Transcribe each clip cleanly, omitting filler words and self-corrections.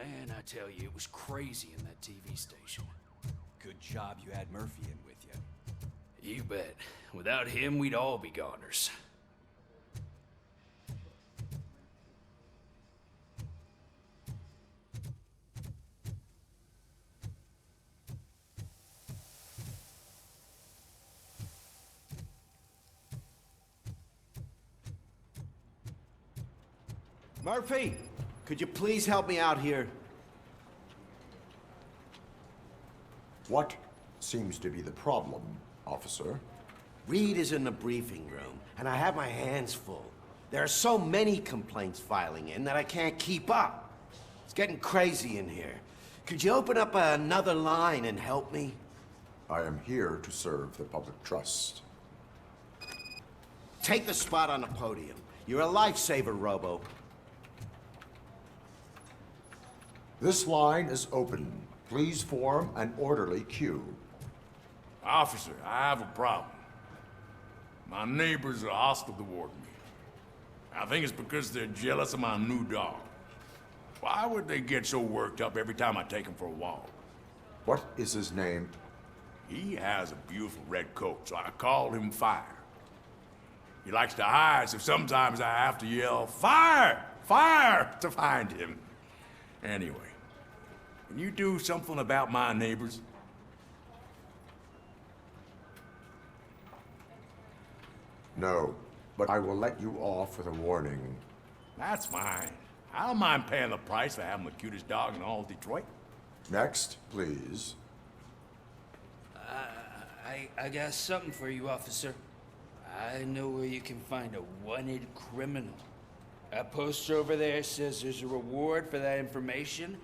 Man, I tell you, it was crazy in that TV station. Good job you had Murphy in with you. You bet. Without him, we'd all be goners. Murphy, could you please help me out here? What seems to be the problem, officer? Reed is in the briefing room, and I have my hands full. There are so many complaints filing in that I can't keep up. It's getting crazy in here. Could you open up another line and help me? I am here to serve the public trust. Take the spot on the podium. You're a lifesaver, Robo. This line is open. Please form an orderly queue. Officer, I have a problem. My neighbors are hostile toward me. I think it's because they're jealous of my new dog. Why would they get so worked up every time I take him for a walk? What is his name? He has a beautiful red coat, so I called him Fire. He likes to hide, so sometimes I have to yell, "Fire! Fire!" to find him. Anyway, can you do something about my neighbors? No, but I will let you off with a warning. That's fine. I don't mind paying the price for having the cutest dog in all of Detroit. Next, please. I got something for you, officer. I know where you can find a wanted criminal. That poster over there says there's a reward for that information,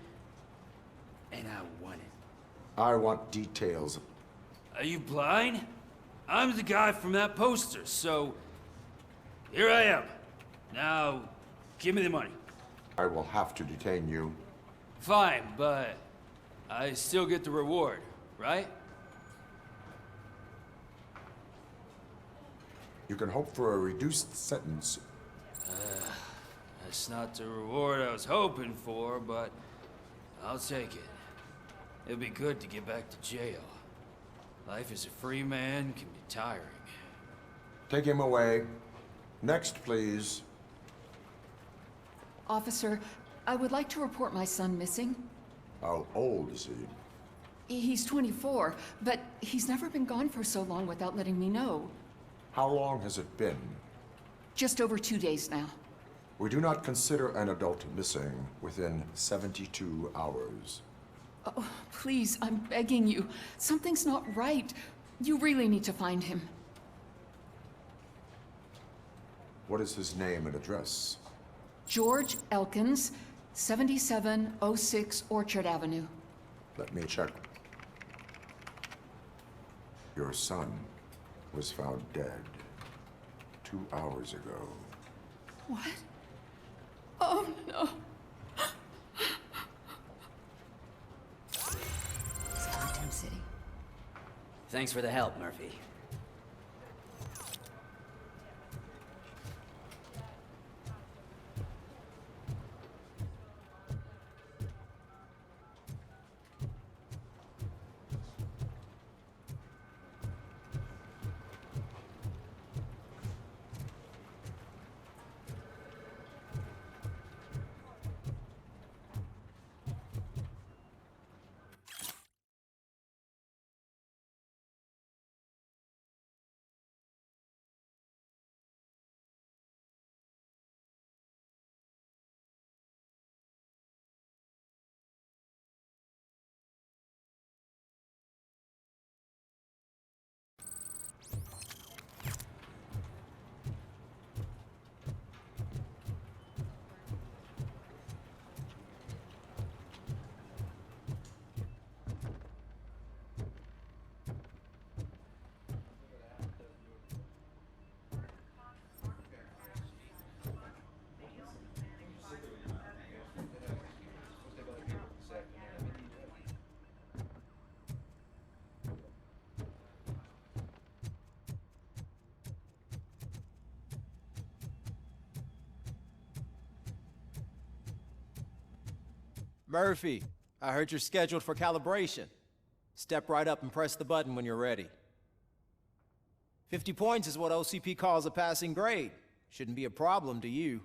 and I want it. I want details. Are you blind? I'm the guy from that poster, so here I am. Now, give me the money. I will have to detain you. Fine, but I still get the reward, right? You can hope for a reduced sentence. That's not the reward I was hoping for, but I'll take it. It'll be good to get back to jail. Life as a free man can be tiring. Take him away. Next, please. Officer, I would like to report my son missing. How old is he? He's 24, but he's never been gone for so long without letting me know. How long has it been? Just over 2 days now. We do not consider an adult missing within 72 hours. Oh, please, I'm begging you. Something's not right. You really need to find him. What is his name and address? George Elkins, 7706 Orchard Avenue. Let me check. Your son was found dead 2 hours ago. What? Oh, no. Downtown City. Thanks for the help, Murphy. Murphy, I heard you're scheduled for calibration. Step right up and press the button when you're ready. 50 points is what OCP calls a passing grade. Shouldn't be a problem to you.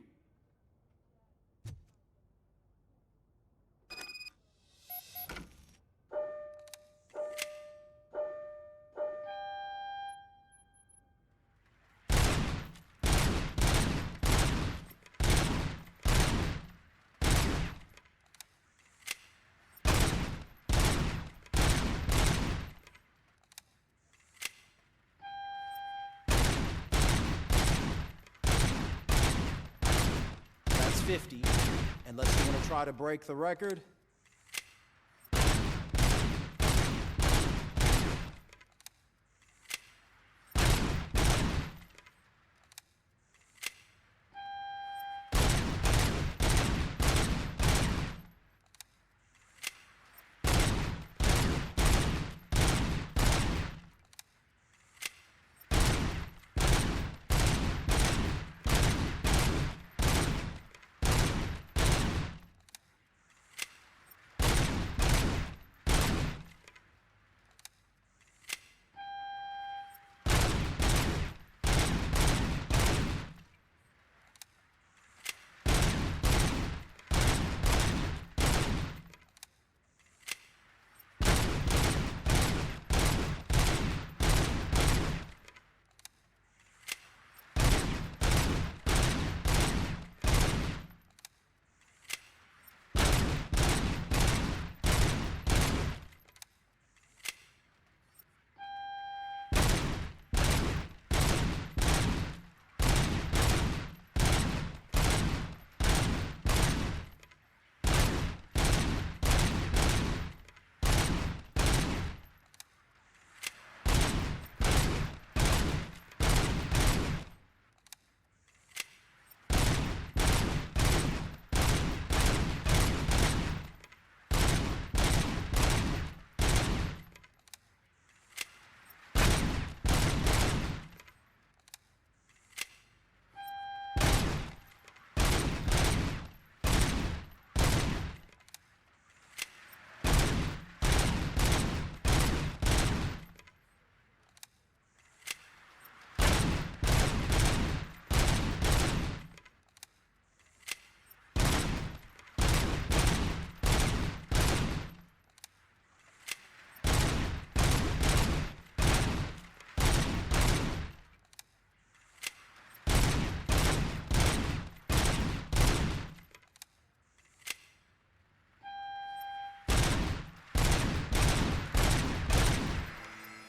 That's 50. Unless you want to try to break the record.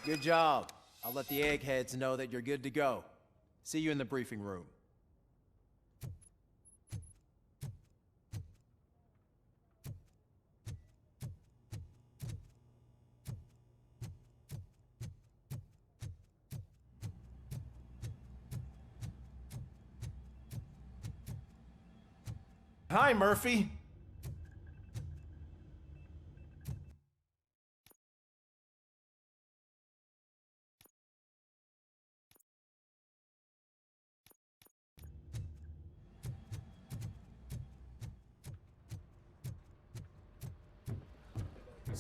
Good job. I'll let the eggheads know that you're good to go. See you in the briefing room. Hi, Murphy.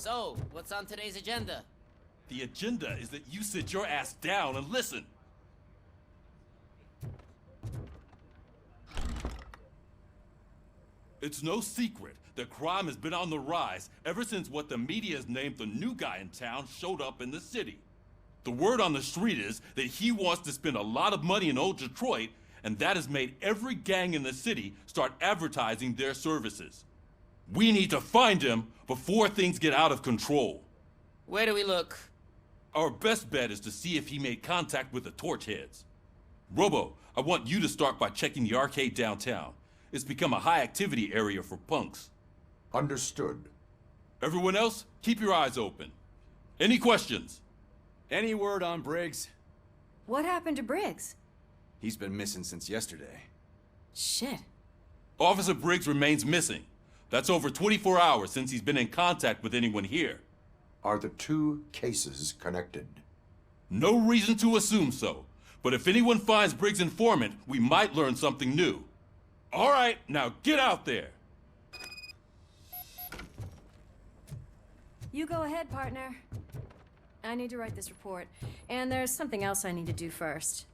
So, what's on today's agenda? The agenda is that you sit your ass down and listen. It's no secret that crime has been on the rise ever since what the media has named the new guy in town showed up in the city. The word on the street is that he wants to spend a lot of money in old Detroit, and that has made every gang in the city start advertising their services. We need to find him before things get out of control. Where do we look? Our best bet is to see if he made contact with the torch heads. Robo, I want you to start by checking the arcade downtown. It's become a high-activity area for punks. Understood. Everyone else, keep your eyes open. Any questions? Any word on Briggs? What happened to Briggs? He's been missing since yesterday. Shit. Officer Briggs remains missing. That's over 24 hours since he's been in contact with anyone here. Are the two cases connected? No reason to assume so. But if anyone finds Briggs' informant, we might learn something new. All right, now get out there. You go ahead, partner. I need to write this report, and there's something else I need to do first.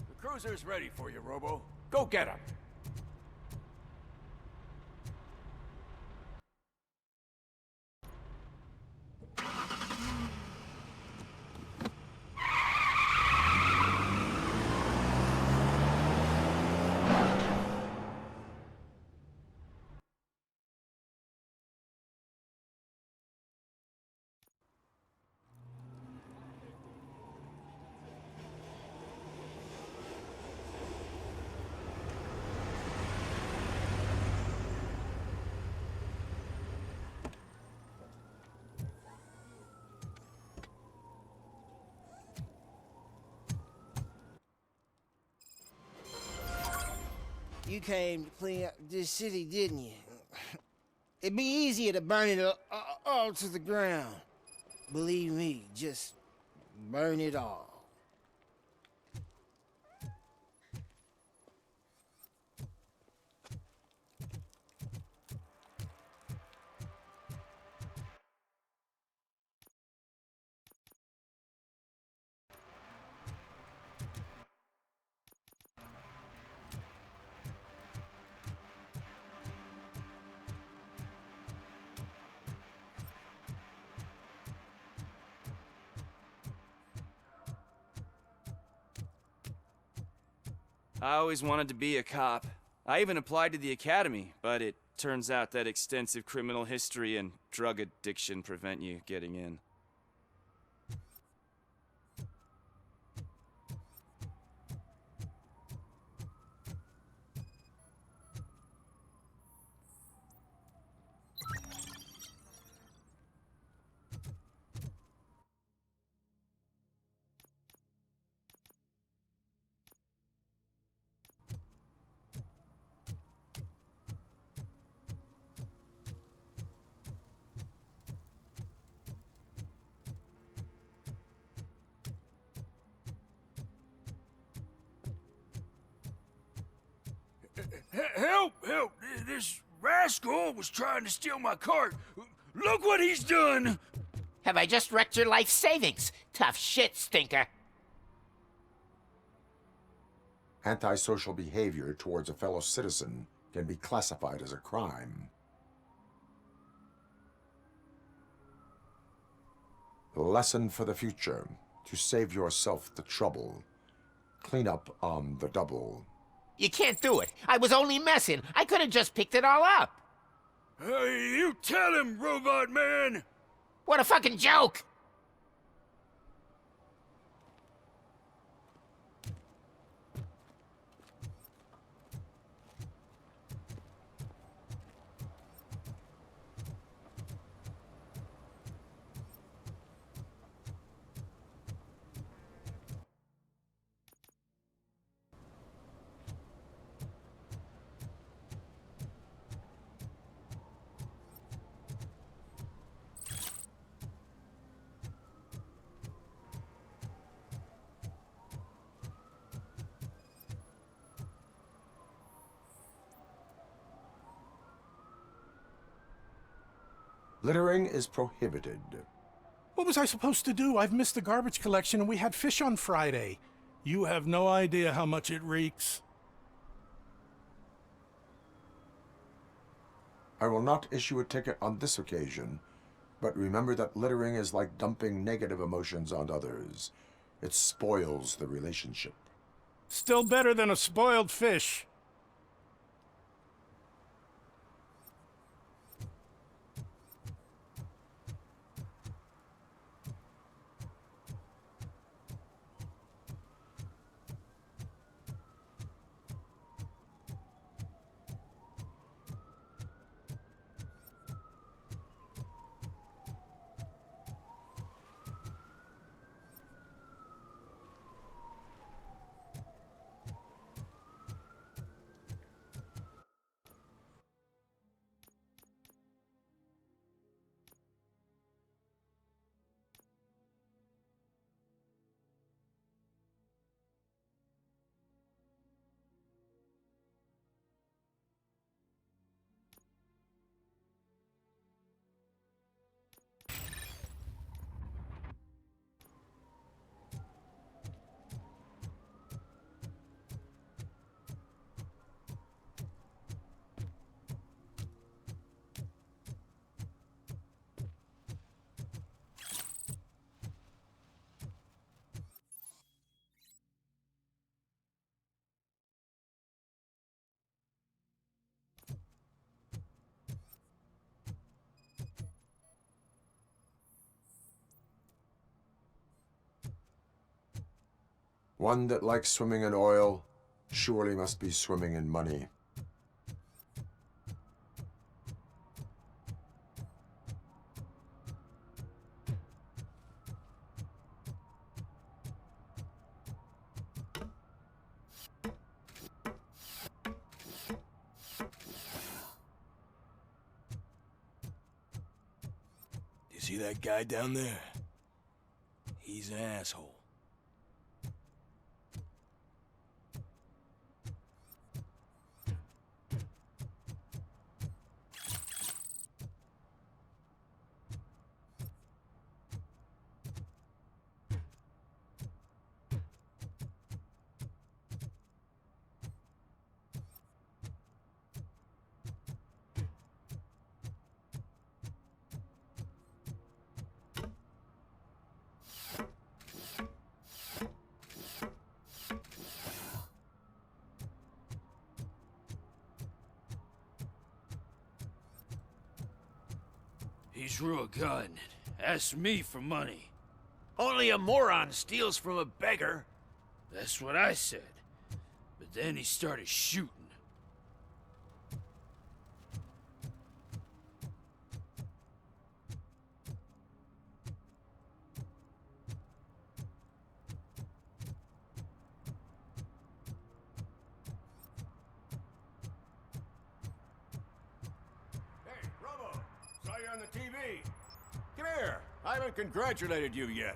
The cruiser's ready for you, Robo. Go get him. You came to clean up this city, didn't you? It'd be easier to burn it all to the ground. Believe me, just burn it all. I always wanted to be a cop. I even applied to the academy, but it turns out that extensive criminal history and drug addiction prevent you getting in. Help! Help! This rascal was trying to steal my cart. Look what he's done! Have I just wrecked your life savings? Tough shit, stinker. Antisocial behavior towards a fellow citizen can be classified as a crime. Lesson for the future: to save yourself the trouble. Clean up on the double. You can't do it. I was only messing. I could have just picked it all up. You tell him, Robot Man! What a fucking joke! Littering is prohibited. What was I supposed to do? I've missed the garbage collection and we had fish on Friday. You have no idea how much it reeks. I will not issue a ticket on this occasion, but remember that littering is like dumping negative emotions on others. It spoils the relationship. Still better than a spoiled fish. One that likes swimming in oil surely must be swimming in money. You see that guy down there? He's an asshole. He drew a gun and asked me for money. Only a moron steals from a beggar. That's what I said. But then he started shooting. Hey, Robo! Saw you on the TV. Come here. I haven't congratulated you yet.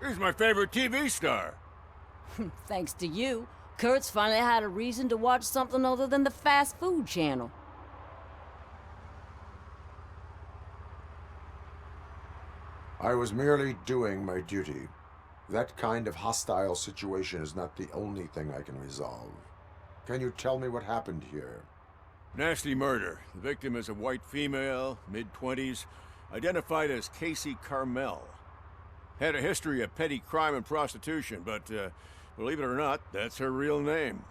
Here's my favorite TV star. Thanks to you, Kurt's finally had a reason to watch something other than the fast food channel. I was merely doing my duty. That kind of hostile situation is not the only thing I can resolve. Can you tell me what happened here? Nasty murder. The victim is a white female, mid-20s, identified as Casey Carmel. Had a history of petty crime and prostitution, but believe it or not, that's her real name.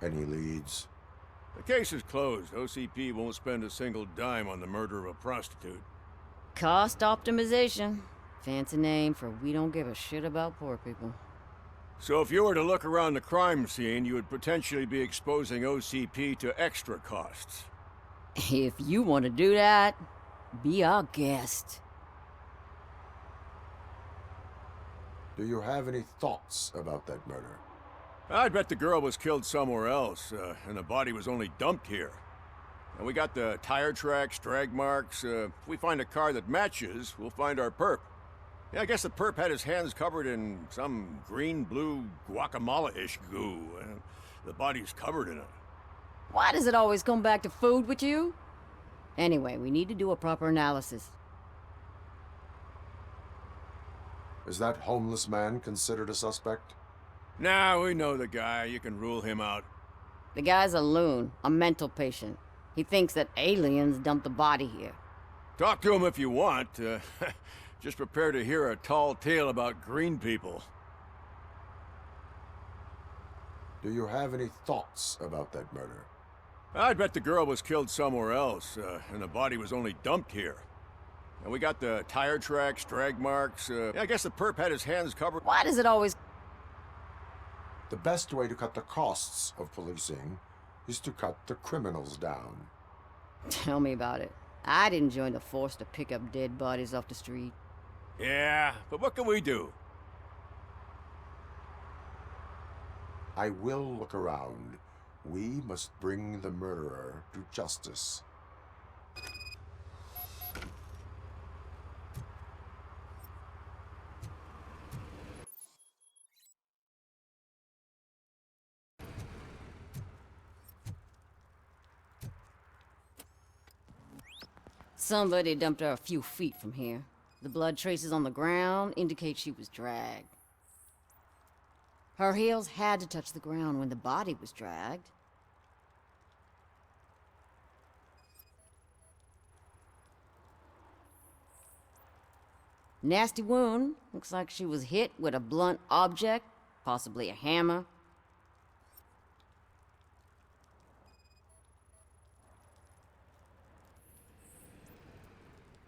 Any leads? The case is closed. OCP won't spend a single dime on the murder of a prostitute. Cost optimization. Fancy name for we don't give a shit about poor people. So if you were to look around the crime scene, you would potentially be exposing OCP to extra costs. If you want to do that, be our guest. Do you have any thoughts about that murder? I'd bet the girl was killed somewhere else, and the body was only dumped here. And we got the tire tracks, drag marks. If we find a car that matches, we'll find our perp. Yeah, I guess the perp had his hands covered in some green-blue guacamole-ish goo. The body's covered in it. Why does it always come back to food with you? Anyway, we need to do a proper analysis. Is that homeless man considered a suspect? Nah, we know the guy. You can rule him out. The guy's a loon, a mental patient. He thinks that aliens dumped the body here. Talk to him if you want. Just prepare to hear a tall tale about green people. Do you have any thoughts about that murder? I'd bet the girl was killed somewhere else, and the body was only dumped here. And we got the tire tracks, drag marks. I guess the perp had his hands covered. Why does it always... The best way to cut the costs of policing is to cut the criminals down. Tell me about it. I didn't join the force to pick up dead bodies off the street. Yeah, but what can we do? I will look around. We must bring the murderer to justice. Somebody dumped her a few feet from here. The blood traces on the ground indicate she was dragged. Her heels had to touch the ground when the body was dragged. Nasty wound. Looks like she was hit with a blunt object, possibly a hammer.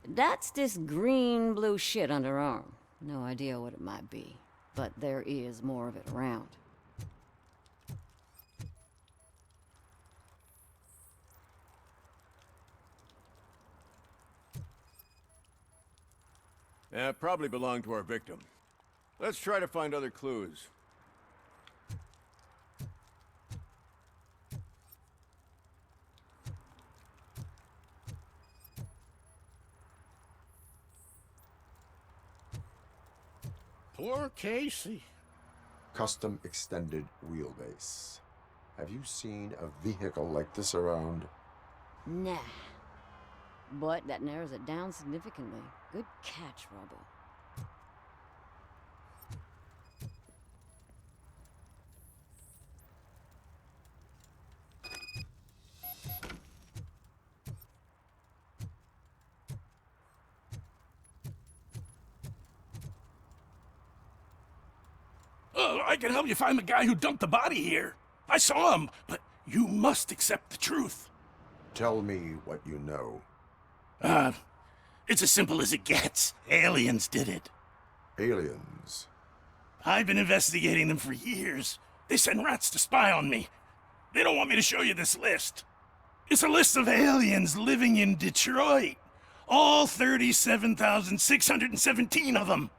That's this green-blue shit under her arm. No idea what it might be, but there is more of it around. Yeah, probably belonged to our victim. Let's try to find other clues. Poor Casey. Custom extended wheelbase. Have you seen a vehicle like this around? Nah. But that narrows it down significantly. Good catch, Robo. Oh, I can help you find the guy who dumped the body here. I saw him, but you must accept the truth. Tell me what you know. It's as simple as it gets. Aliens did it. Aliens? I've been investigating them for years. They send rats to spy on me. They don't want me to show you this list. It's a list of aliens living in Detroit. All 37,617 of them.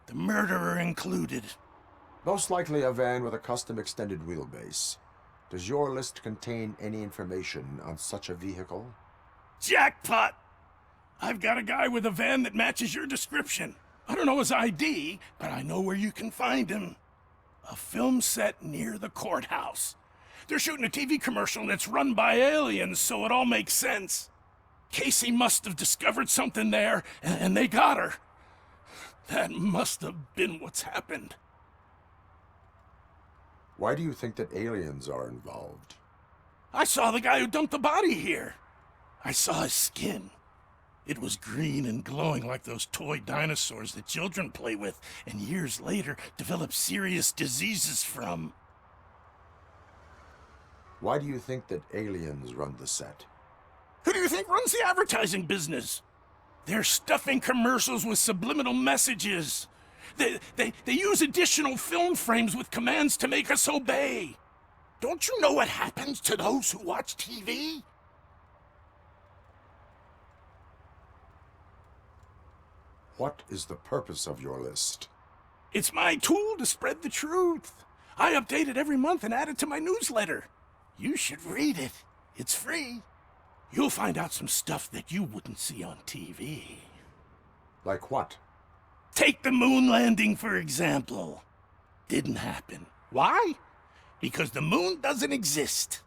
The murderer included. Most likely a van with a custom extended wheelbase. Does your list contain any information on such a vehicle? Jackpot! I've got a guy with a van that matches your description. I don't know his ID, but I know where you can find him. A film set near the courthouse. They're shooting a TV commercial and it's run by aliens, so it all makes sense. Casey must have discovered something there, and they got her. That must have been what's happened. Why do you think that aliens are involved? I saw the guy who dumped the body here. I saw his skin. It was green and glowing like those toy dinosaurs that children play with, and years later develop serious diseases from. Why do you think that aliens run the set? Who do you think runs the advertising business? They're stuffing commercials with subliminal messages. They use additional film frames with commands to make us obey. Don't you know what happens to those who watch TV? What is the purpose of your list? It's my tool to spread the truth. I update it every month and add it to my newsletter. You should read it. It's free. You'll find out some stuff that you wouldn't see on TV. Like what? Take the moon landing, for example. Didn't happen. Why? Because the moon doesn't exist.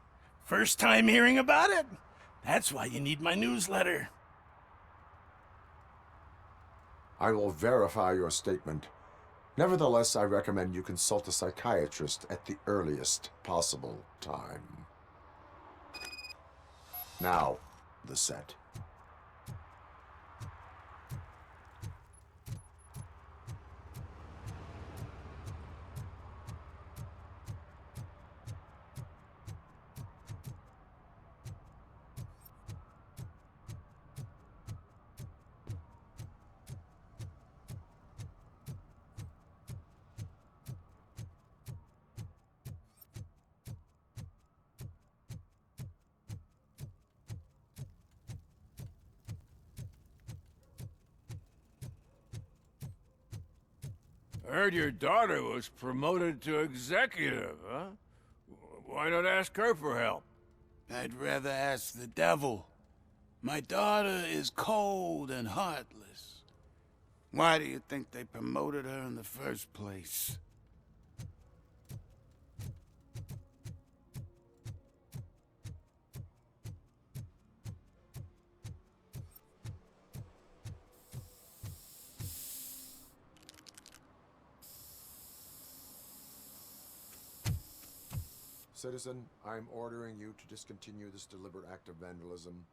First time hearing about it? That's why you need my newsletter. I will verify your statement. Nevertheless, I recommend you consult a psychiatrist at the earliest possible time. Now, the set. I heard your daughter was promoted to executive, huh? Why not ask her for help? I'd rather ask the devil. My daughter is cold and heartless. Why do you think they promoted her in the first place? Citizen, I'm ordering you to discontinue this deliberate act of vandalism.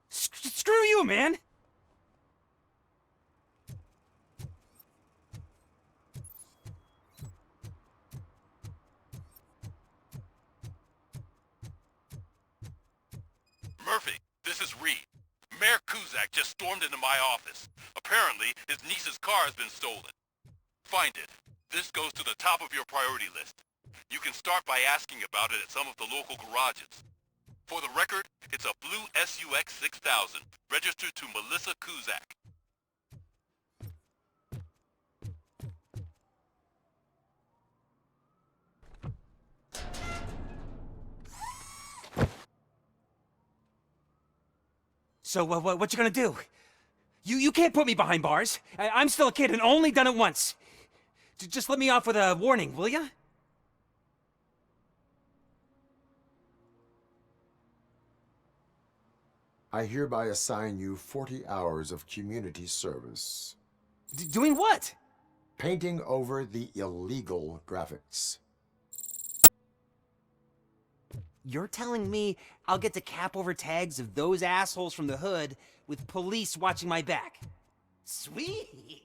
Screw you, man! Murphy, this is Reed. Mayor Kuzak just stormed into my office. Apparently, his niece's car has been stolen. Find it. This goes to the top of your priority list. You can start by asking about it at some of the local garages. For the record, it's a blue SUX 6000, registered to Melissa Kuzak. So, what you gonna do? You can't put me behind bars. I'm still a kid and only done it once. Just let me off with a warning, will ya? I hereby assign you 40 hours of community service. Doing what? Painting over the illegal graphics. You're telling me I'll get to cap over tags of those assholes from the hood with police watching my back? Sweet!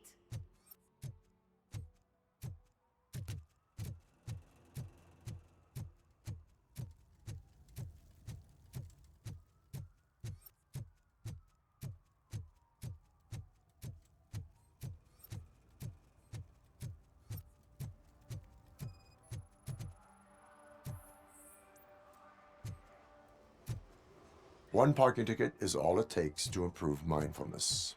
One parking ticket is all it takes to improve mindfulness.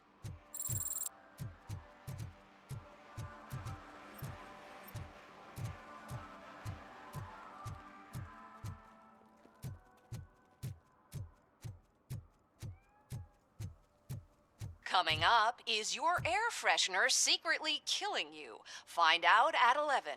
Coming up, is your air freshener secretly killing you? Find out at 11.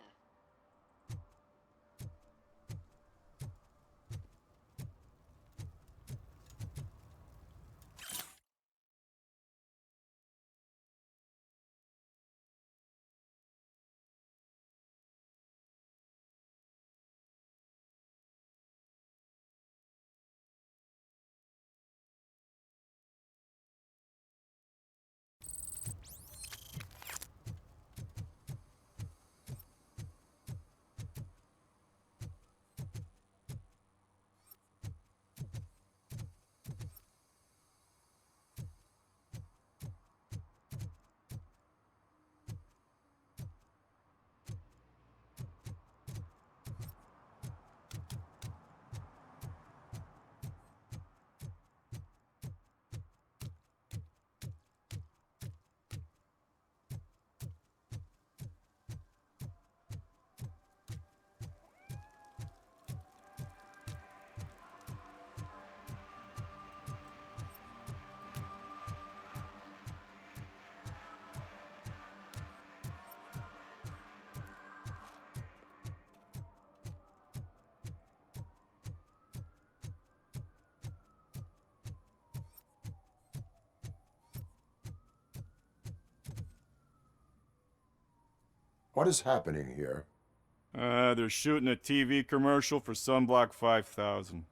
What is happening here? They're shooting a TV commercial for Sunblock 5000.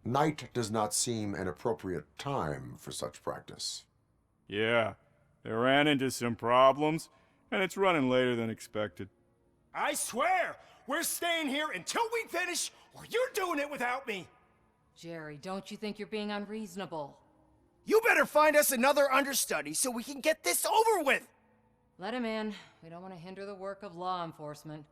Night does not seem an appropriate time for such practice. Yeah, they ran into some problems, and it's running later than expected. I swear, we're staying here until we finish, or you're doing it without me! Jerry, don't you think you're being unreasonable? You better find us another understudy so we can get this over with! Let him in. We don't want to hinder the work of law enforcement.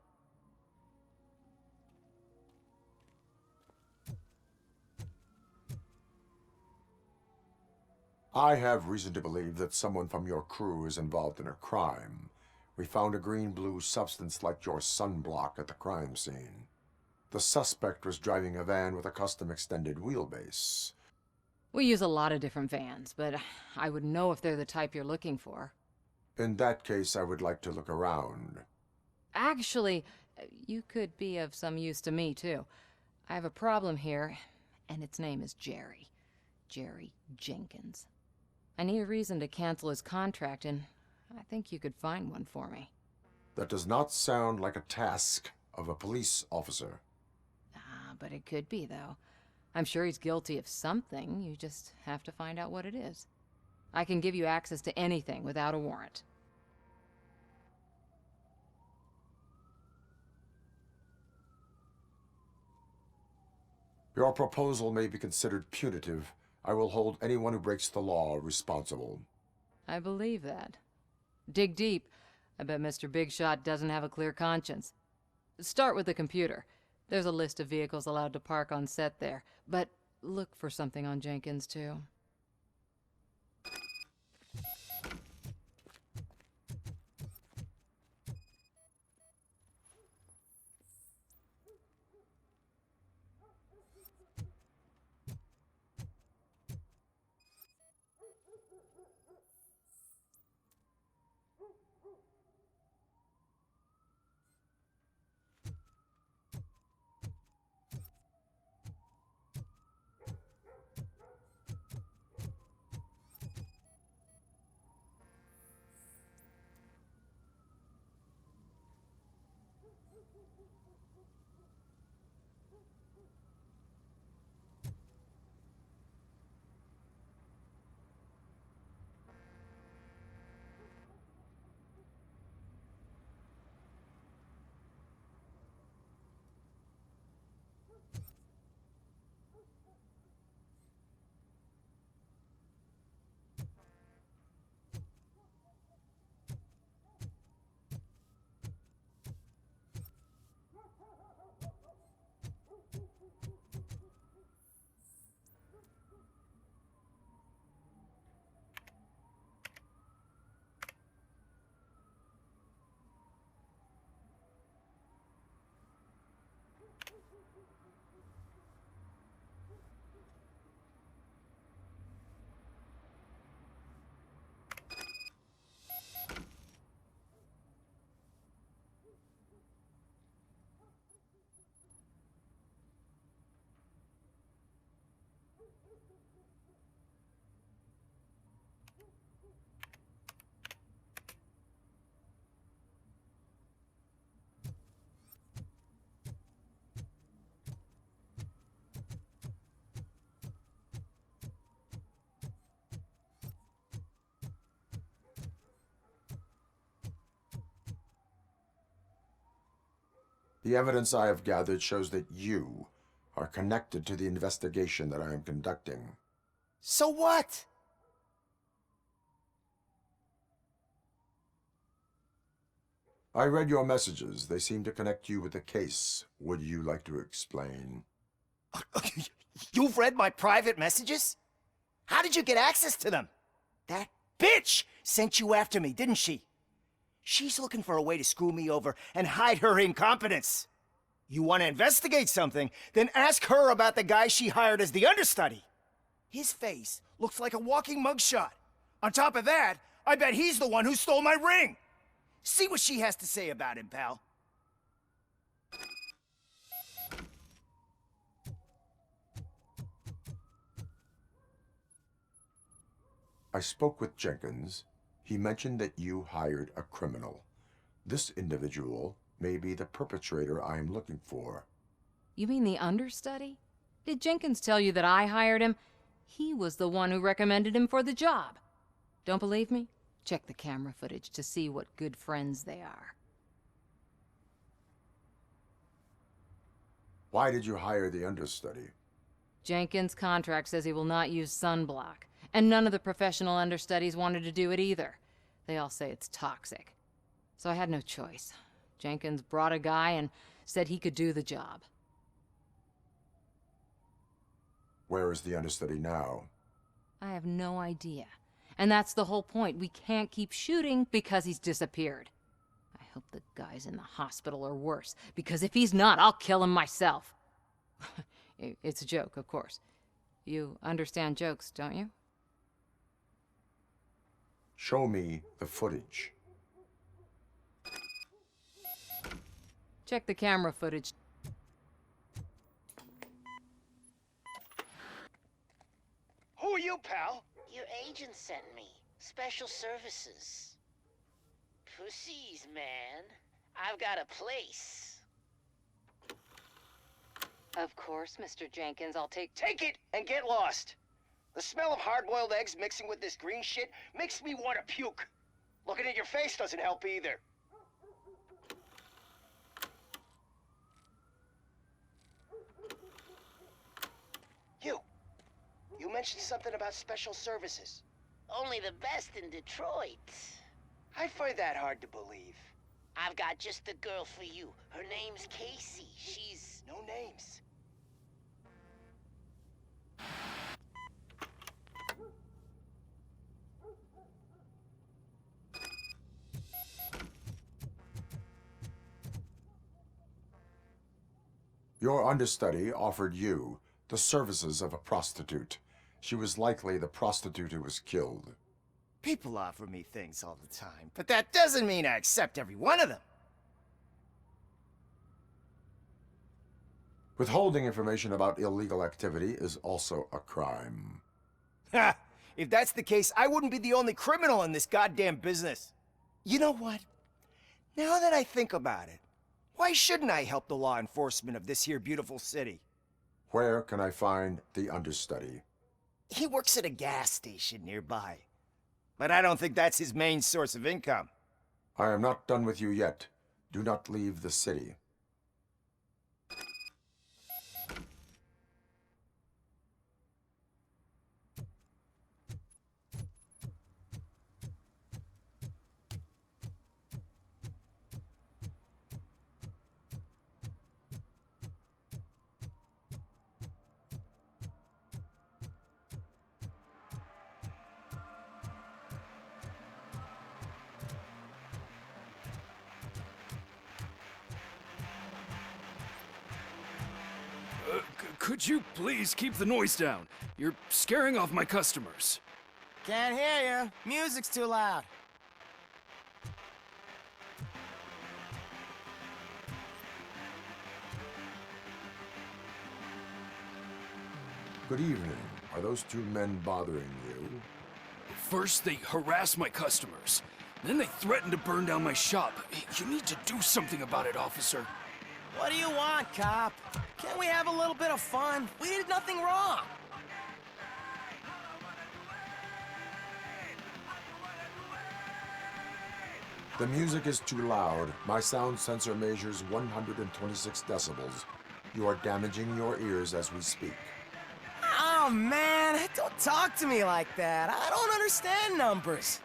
I have reason to believe that someone from your crew is involved in a crime. We found a green-blue substance like your sunblock at the crime scene. The suspect was driving a van with a custom extended wheelbase. We use a lot of different vans, but I wouldn't know if they're the type you're looking for. In that case, I would like to look around. Actually, you could be of some use to me, too. I have a problem here, and its name is Jerry. Jerry Jenkins. I need a reason to cancel his contract, and I think you could find one for me. That does not sound like a task of a police officer. But it could be, though. I'm sure he's guilty of something. You just have to find out what it is. I can give you access to anything without a warrant. Your proposal may be considered punitive. I will hold anyone who breaks the law responsible. I believe that. Dig deep. I bet Mr. Big Shot doesn't have a clear conscience. Start with the computer. There's a list of vehicles allowed to park on set there, but look for something on Jenkins, too. The evidence I have gathered shows that you are connected to the investigation that I am conducting. So what? I read your messages. They seem to connect you with the case. Would you like to explain? You've read my private messages? How did you get access to them? That bitch sent you after me, didn't she? She's looking for a way to screw me over and hide her incompetence. You want to investigate something, then ask her about the guy she hired as the understudy. His face looks like a walking mugshot. On top of that, I bet he's the one who stole my ring. See what she has to say about him, pal. I spoke with Jenkins. He mentioned that you hired a criminal. This individual may be the perpetrator I am looking for. You mean the understudy? Did Jenkins tell you that I hired him? He was the one who recommended him for the job. Don't believe me? Check the camera footage to see what good friends they are. Why did you hire the understudy? Jenkins' contract says he will not use sunblock, and none of the professional understudies wanted to do it either. They all say it's toxic. So I had no choice. Jenkins brought a guy and said he could do the job. Where is the understudy now? I have no idea. And that's the whole point. We can't keep shooting because he's disappeared. I hope the guy's in the hospital or worse, because if he's not, I'll kill him myself. It's a joke, of course. You understand jokes, don't you? Show me the footage. Check the camera footage. Who are you, pal? Your agent sent me. Special services. Pussies, man. I've got a place. Of course, Mr. Jenkins, I'll take... Take it and get lost. The smell of hard-boiled eggs mixing with this green shit makes me want to puke. Looking at your face doesn't help either. You mentioned something about special services. Only the best in Detroit. I find that hard to believe. I've got just the girl for you. Her name's Casey. She's... No names. Your understudy offered you the services of a prostitute. She was likely the prostitute who was killed. People offer me things all the time, but that doesn't mean I accept every one of them. Withholding information about illegal activity is also a crime. Ha! If that's the case, I wouldn't be the only criminal in this goddamn business. You know what? Now that I think about it, why shouldn't I help the law enforcement of this here beautiful city? Where can I find the understudy? He works at a gas station nearby. But I don't think that's his main source of income. I am not done with you yet. Do not leave the city. Could you please keep the noise down? You're scaring off my customers. Can't hear you. Music's too loud. Good evening. Are those two men bothering you? First, they harass my customers. Then they threaten to burn down my shop. You need to do something about it, officer. What do you want, cop? Can't we have a little bit of fun? We did nothing wrong. The music is too loud. My sound sensor measures 126 decibels. You are damaging your ears as we speak. Oh, man, don't talk to me like that. I don't understand numbers.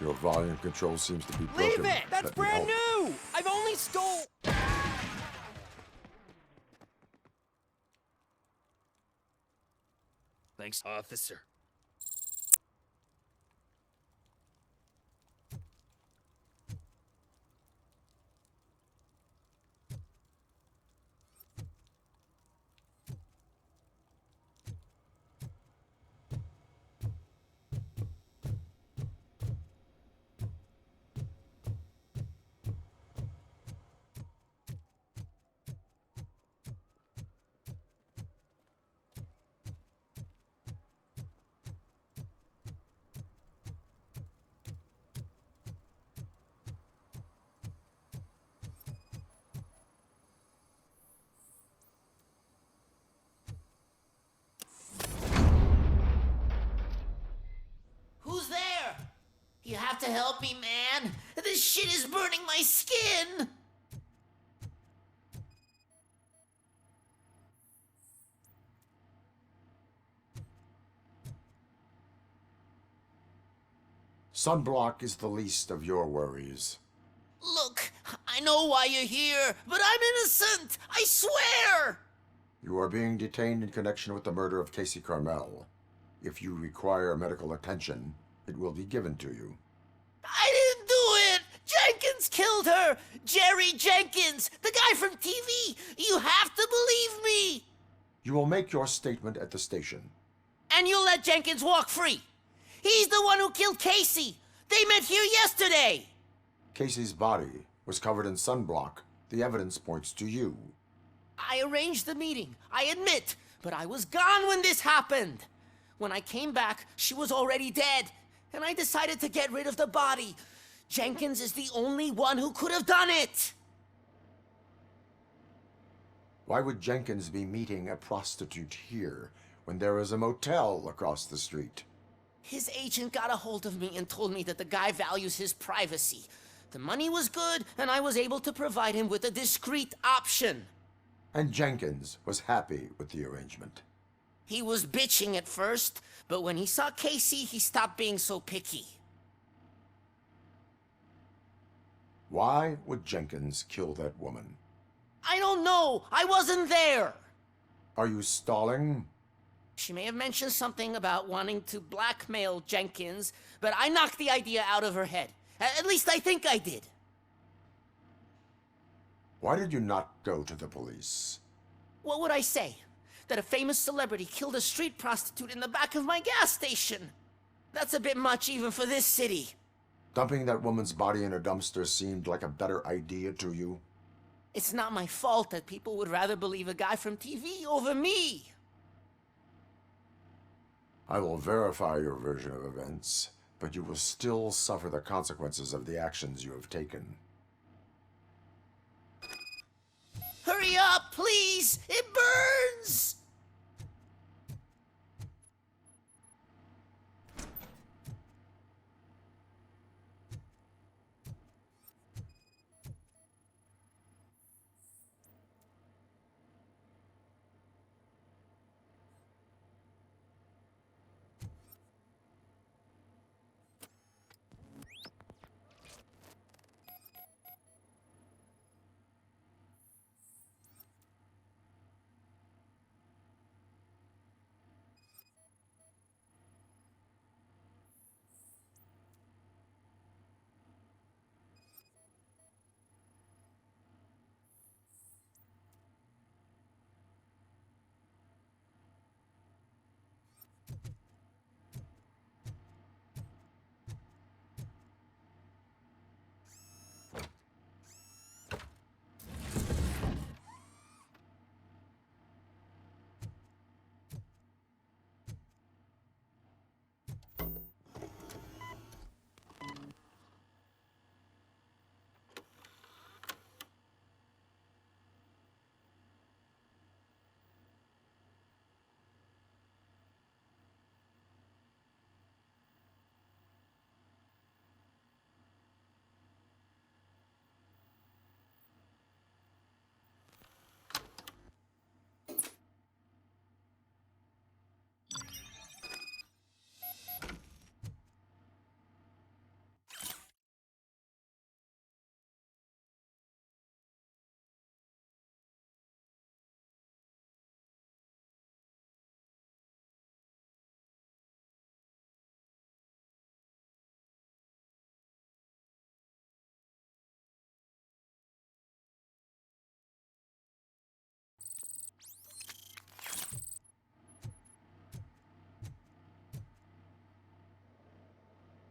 Your volume control seems to be broken. Leave it! That's Let me brand help. new! I've only stole... Thanks, officer. have to help me, man. This shit is burning my skin. Sunblock is the least of your worries. Look, I know why you're here, but I'm innocent. I swear. You are being detained in connection with the murder of Casey Carmel. If you require medical attention, it will be given to you. I didn't do it! Jenkins killed her! Jerry Jenkins, the guy from TV! You have to believe me! You will make your statement at the station. And you'll let Jenkins walk free! He's the one who killed Casey! They met here yesterday! Casey's body was covered in sunblock. The evidence points to you. I arranged the meeting, I admit, but I was gone when this happened. When I came back, she was already dead, and I decided to get rid of the body. Jenkins is the only one who could have done it! Why would Jenkins be meeting a prostitute here when there is a motel across the street? His agent got a hold of me and told me that the guy values his privacy. The money was good, and I was able to provide him with a discreet option. And Jenkins was happy with the arrangement. He was bitching at first, but when he saw Casey, he stopped being so picky. Why would Jenkins kill that woman? I don't know. I wasn't there. Are you stalling? She may have mentioned something about wanting to blackmail Jenkins, but I knocked the idea out of her head. At least I think I did. Why did you not go to the police? What would I say? That a famous celebrity killed a street prostitute in the back of my gas station? That's a bit much even for this city. Dumping that woman's body in a dumpster seemed like a better idea to you? It's not my fault that people would rather believe a guy from TV over me. I will verify your version of events, but you will still suffer the consequences of the actions you have taken. Hurry up, please! It burns!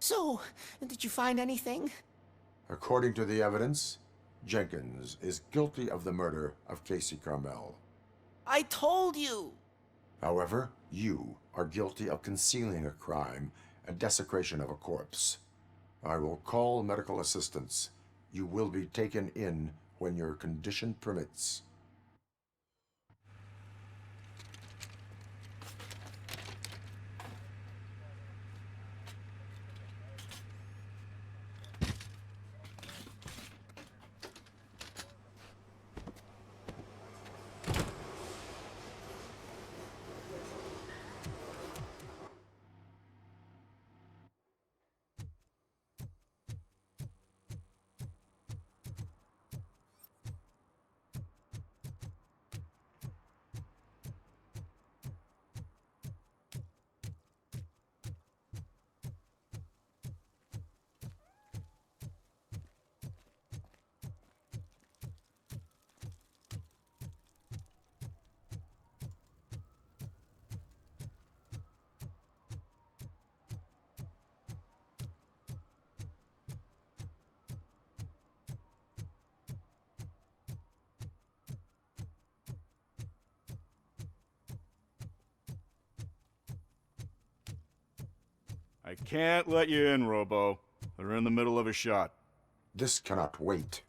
So, did you find anything? According to the evidence, Jenkins is guilty of the murder of Casey Carmel. I told you! However, you are guilty of concealing a crime and desecration of a corpse. I will call medical assistance. You will be taken in when your condition permits. I can't let you in, Robo. They're in the middle of a shot. This cannot wait.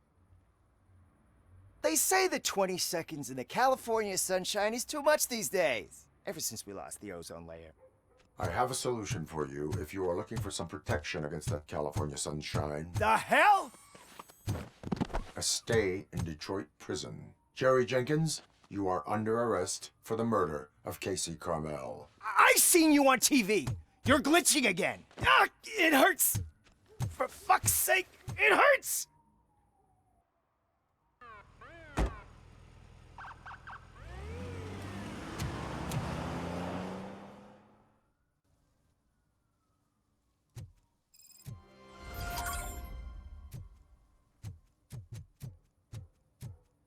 They say the 20 seconds in the California sunshine is too much these days, ever since we lost the ozone layer. I have a solution for you if you are looking for some protection against that California sunshine. The hell? A stay in Detroit prison. Jerry Jenkins, you are under arrest for the murder of Casey Carmel. I seen you on TV. You're glitching again. Ah, it hurts. For fuck's sake, it hurts.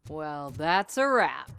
Well, that's a wrap.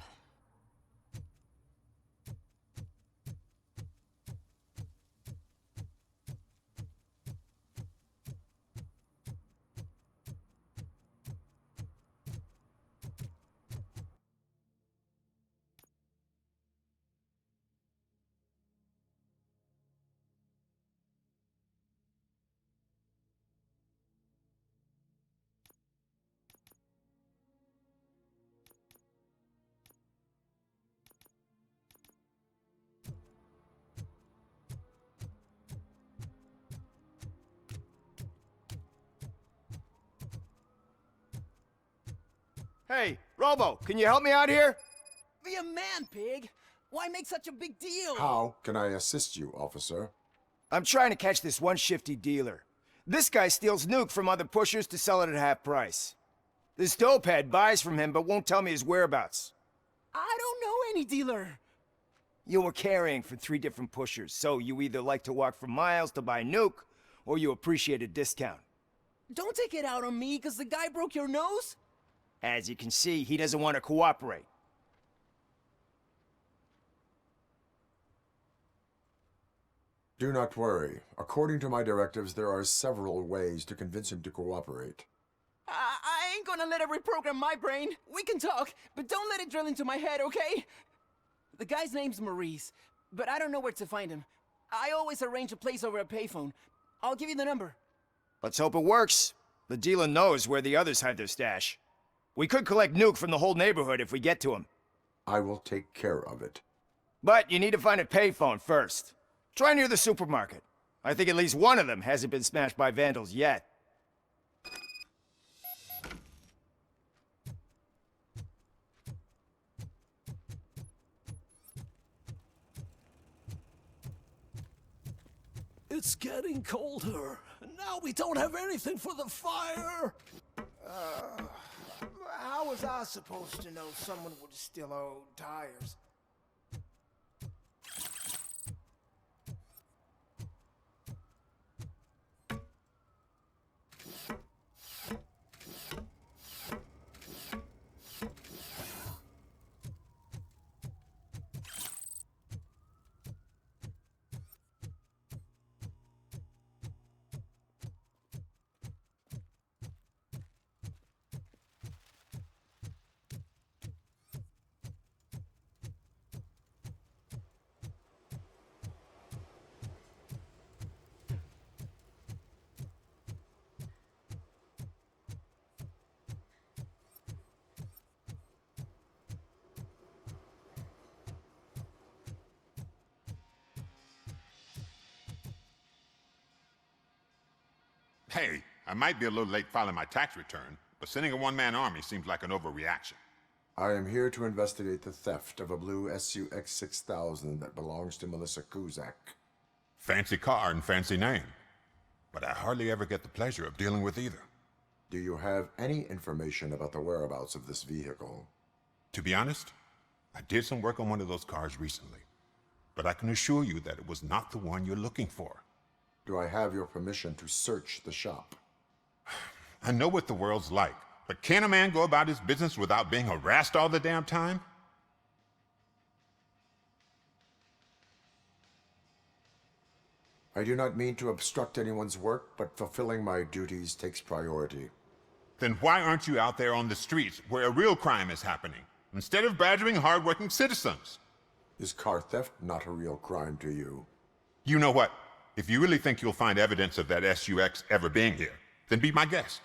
Hey, Robo, can you help me out here? Be a man, pig. Why make such a big deal? How can I assist you, officer? I'm trying to catch this one shifty dealer. This guy steals nuke from other pushers to sell it at half price. This dopehead buys from him but won't tell me his whereabouts. I don't know any dealer. You were carrying for 3 different pushers, so you either like to walk for miles to buy nuke, or you appreciate a discount. Don't take it out on me because the guy broke your nose. As you can see, he doesn't want to cooperate. Do not worry. According to my directives, there are several ways to convince him to cooperate. I ain't gonna let it reprogram my brain. We can talk, but don't let it drill into my head, okay? The guy's name's Maurice, but I don't know where to find him. I always arrange a place over a payphone. I'll give you the number. Let's hope it works. The dealer knows where the others hide their stash. We could collect nuke from the whole neighborhood if we get to him. I will take care of it. But you need to find a payphone first. Try near the supermarket. I think at least one of them hasn't been smashed by vandals yet. It's getting colder. Now we don't have anything for the fire. How was I supposed to know someone would steal our old tires? Hey, I might be a little late filing my tax return, but sending a one-man army seems like an overreaction. I am here to investigate the theft of a blue SUX 6000 that belongs to Melissa Kuzak. Fancy car and fancy name, but I hardly ever get the pleasure of dealing with either. Do you have any information about the whereabouts of this vehicle? To be honest, I did some work on one of those cars recently, but I can assure you that it was not the one you're looking for. Do I have your permission to search the shop? I know what the world's like, but can a man go about his business without being harassed all the damn time? I do not mean to obstruct anyone's work, but fulfilling my duties takes priority. Then why aren't you out there on the streets where a real crime is happening, instead of badgering hardworking citizens? Is car theft not a real crime to you? You know what? if you really think you'll find evidence of that SUX ever being here, then be my guest.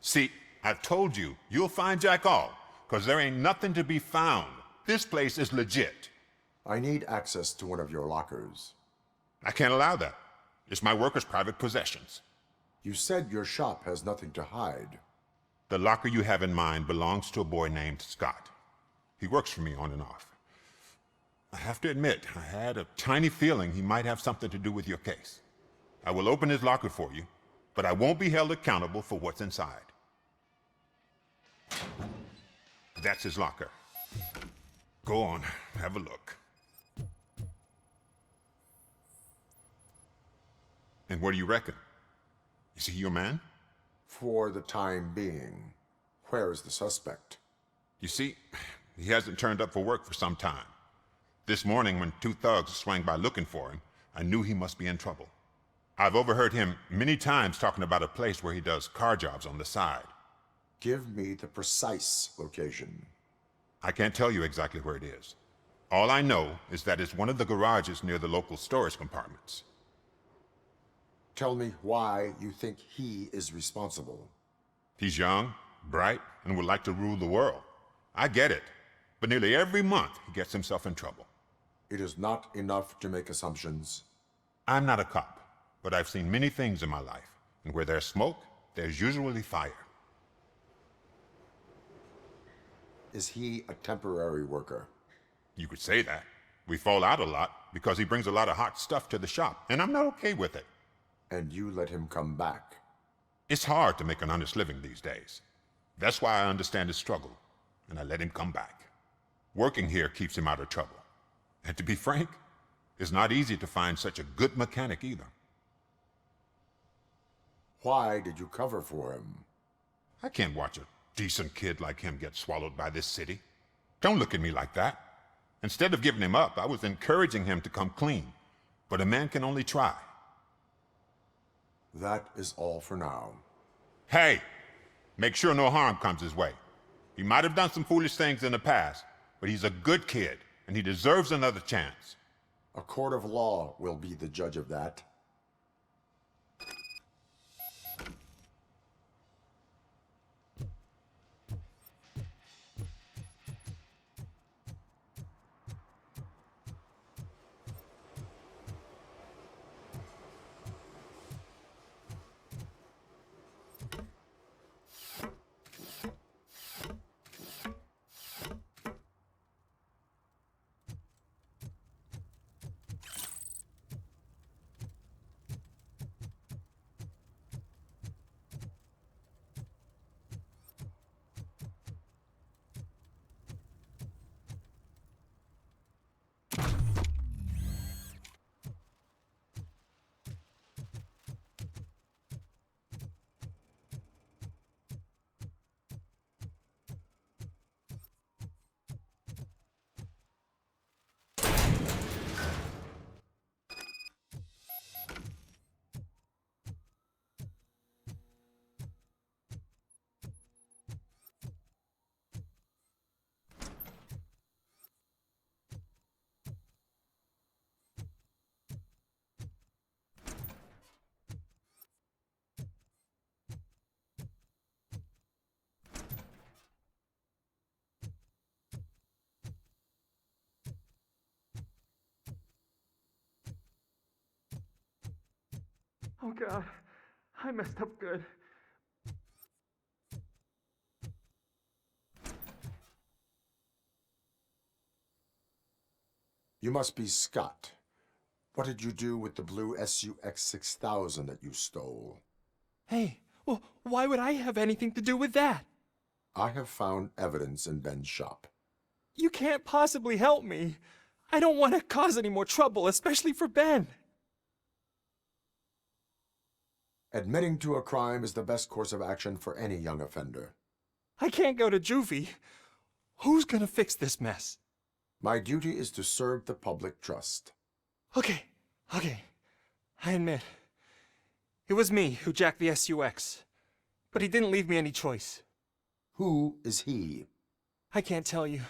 See, I've told you, you'll find Jack all, because there ain't nothing to be found. This place is legit. I need access to one of your lockers. I can't allow that. It's my workers' private possessions. You said your shop has nothing to hide. The locker you have in mind belongs to a boy named Scott. He works for me on and off. I have to admit, I had a tiny feeling he might have something to do with your case. I will open his locker for you, but I won't be held accountable for what's inside. That's his locker. Go on, have a look. And what do you reckon? Is he your man? For the time being. Where is the suspect? You see, he hasn't turned up for work for some time. This morning, when 2 thugs swang by looking for him, I knew he must be in trouble. I've overheard him many times talking about a place where he does car jobs on the side. Give me the precise location. I can't tell you exactly where it is. All I know is that it's one of the garages near the local storage compartments. Tell me why you think he is responsible. He's young, bright, and would like to rule the world. I get it. But nearly every month, he gets himself in trouble. It is not enough to make assumptions. I'm not a cop, but I've seen many things in my life. And where there's smoke, there's usually fire. Is he a temporary worker? You could say that. We fall out a lot because he brings a lot of hot stuff to the shop, and I'm not okay with it. And you let him come back? It's hard to make an honest living these days. That's why I understand his struggle, and I let him come back. Working here keeps him out of trouble. And to be frank, it's not easy to find such a good mechanic either. Why did you cover for him? I can't watch a decent kid like him get swallowed by this city. Don't look at me like that. Instead of giving him up, I was encouraging him to come clean. But a man can only try. That is all for now. Hey, make sure no harm comes his way. He might have done some foolish things in the past, but he's a good kid, and he deserves another chance. A court of law will be the judge of that. Oh God, I messed up good. You must be Scott. What did you do with the blue SUX 6000 that you stole? Hey, well, why would I have anything to do with that? I have found evidence in Ben's shop. You can't possibly help me. I don't want to cause any more trouble, especially for Ben. Admitting to a crime is the best course of action for any young offender. I can't go to juvie. Who's gonna fix this mess? My duty is to serve the public trust. Okay. I admit. It was me who jacked the SUX. But he didn't leave me any choice. Who is he? I can't tell you.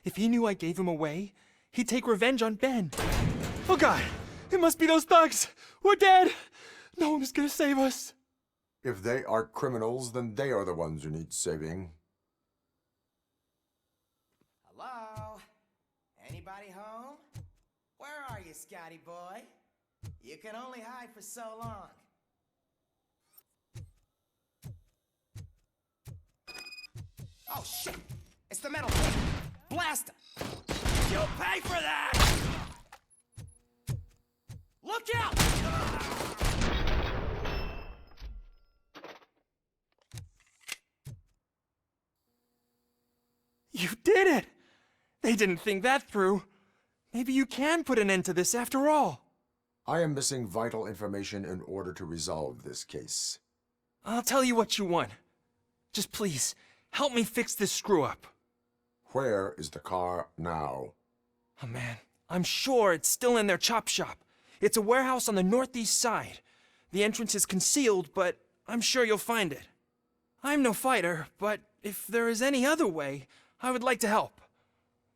If he knew I gave him away, he'd take revenge on Ben. Oh God! It must be those thugs! We're dead! No one is gonna save us. If they are criminals, then they are the ones who need saving. Hello? Anybody home? Where are you, Scotty boy? You can only hide for so long. Oh, shit! It's the metal thing! Blast him! You'll pay for that! Look out! You did it! They didn't think that through. Maybe you can put an end to this after all. I am missing vital information in order to resolve this case. I'll tell you what you want. Just please, help me fix this screw-up. Where is the car now? Oh man, I'm sure it's still in their chop shop. It's a warehouse on the northeast side. The entrance is concealed, but I'm sure you'll find it. I'm no fighter, but if there is any other way, I would like to help.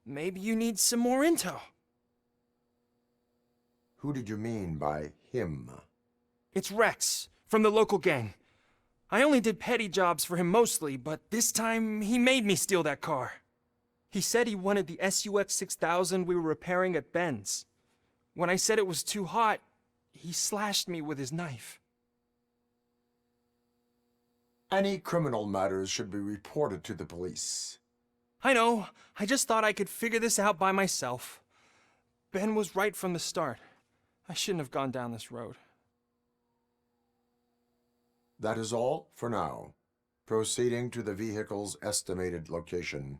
Maybe you need some more intel. Who did you mean by him? It's Rex, from the local gang. I only did petty jobs for him mostly, but this time he made me steal that car. He said he wanted the SUX 6000 we were repairing at Ben's. When I said it was too hot, he slashed me with his knife. Any criminal matters should be reported to the police. I know. I just thought I could figure this out by myself. Ben was right from the start. I shouldn't have gone down this road. That is all for now. Proceeding to the vehicle's estimated location.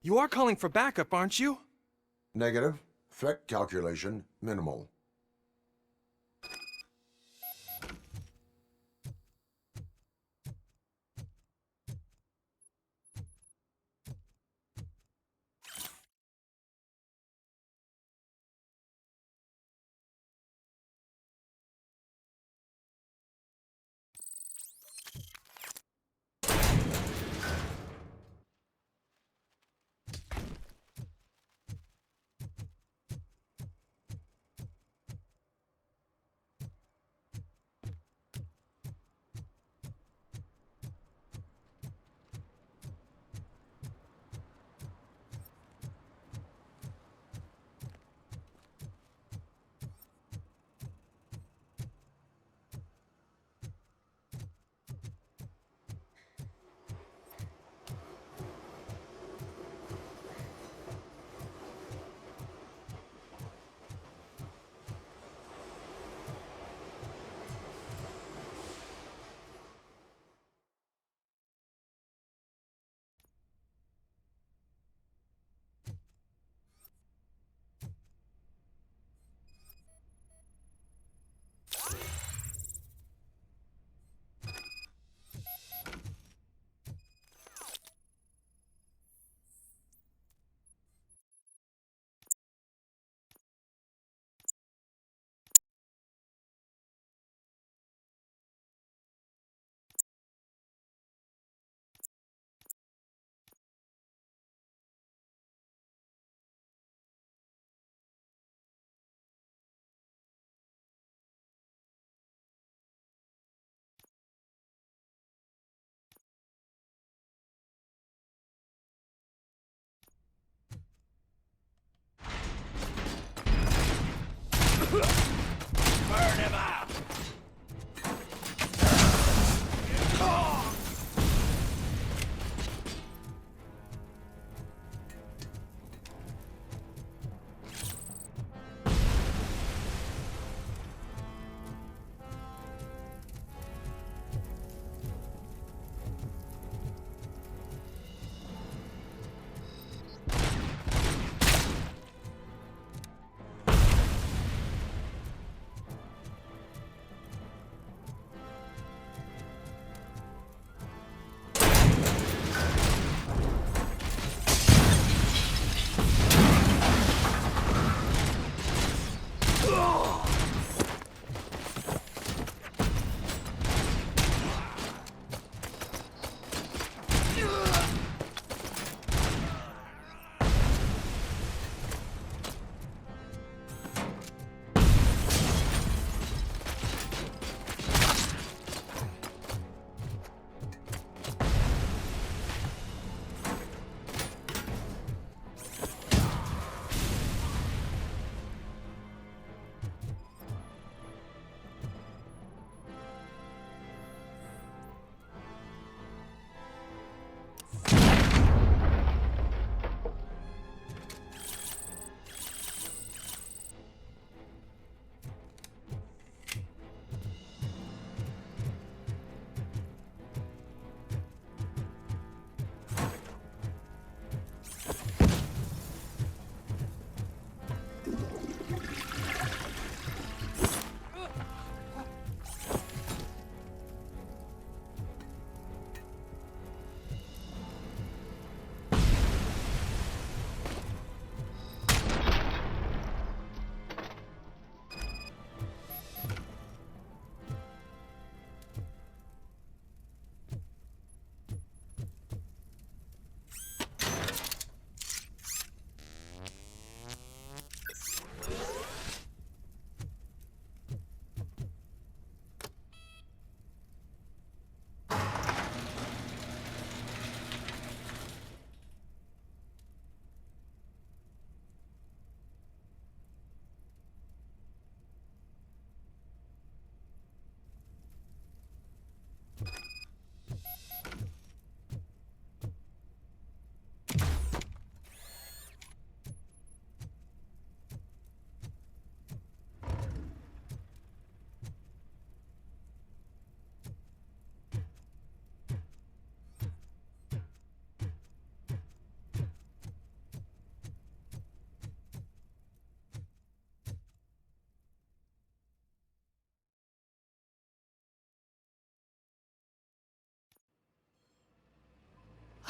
You are calling for backup, aren't you? Negative. Threat calculation minimal. Burn him out!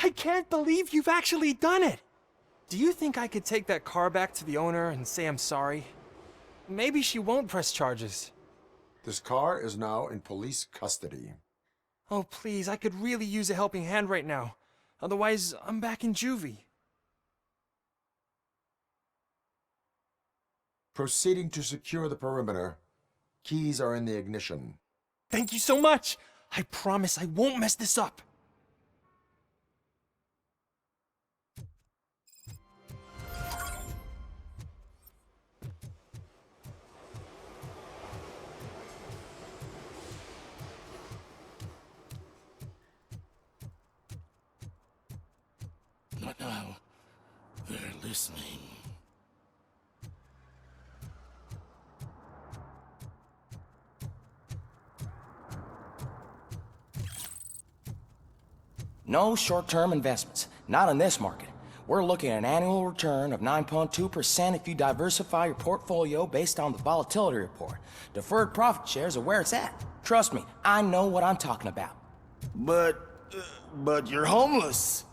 I can't believe you've actually done it! Do you think I could take that car back to the owner and say I'm sorry? Maybe she won't press charges. This car is now in police custody. Oh, please, I could really use a helping hand right now. Otherwise, I'm back in juvie. Proceeding to secure the perimeter. Keys are in the ignition. Thank you so much! I promise I won't mess this up. Not now. They're listening. No short-term investments. Not in this market. We're looking at an annual return of 9.2% if you diversify your portfolio based on the volatility report. Deferred profit shares are where it's at. Trust me, I know what I'm talking about. But you're homeless.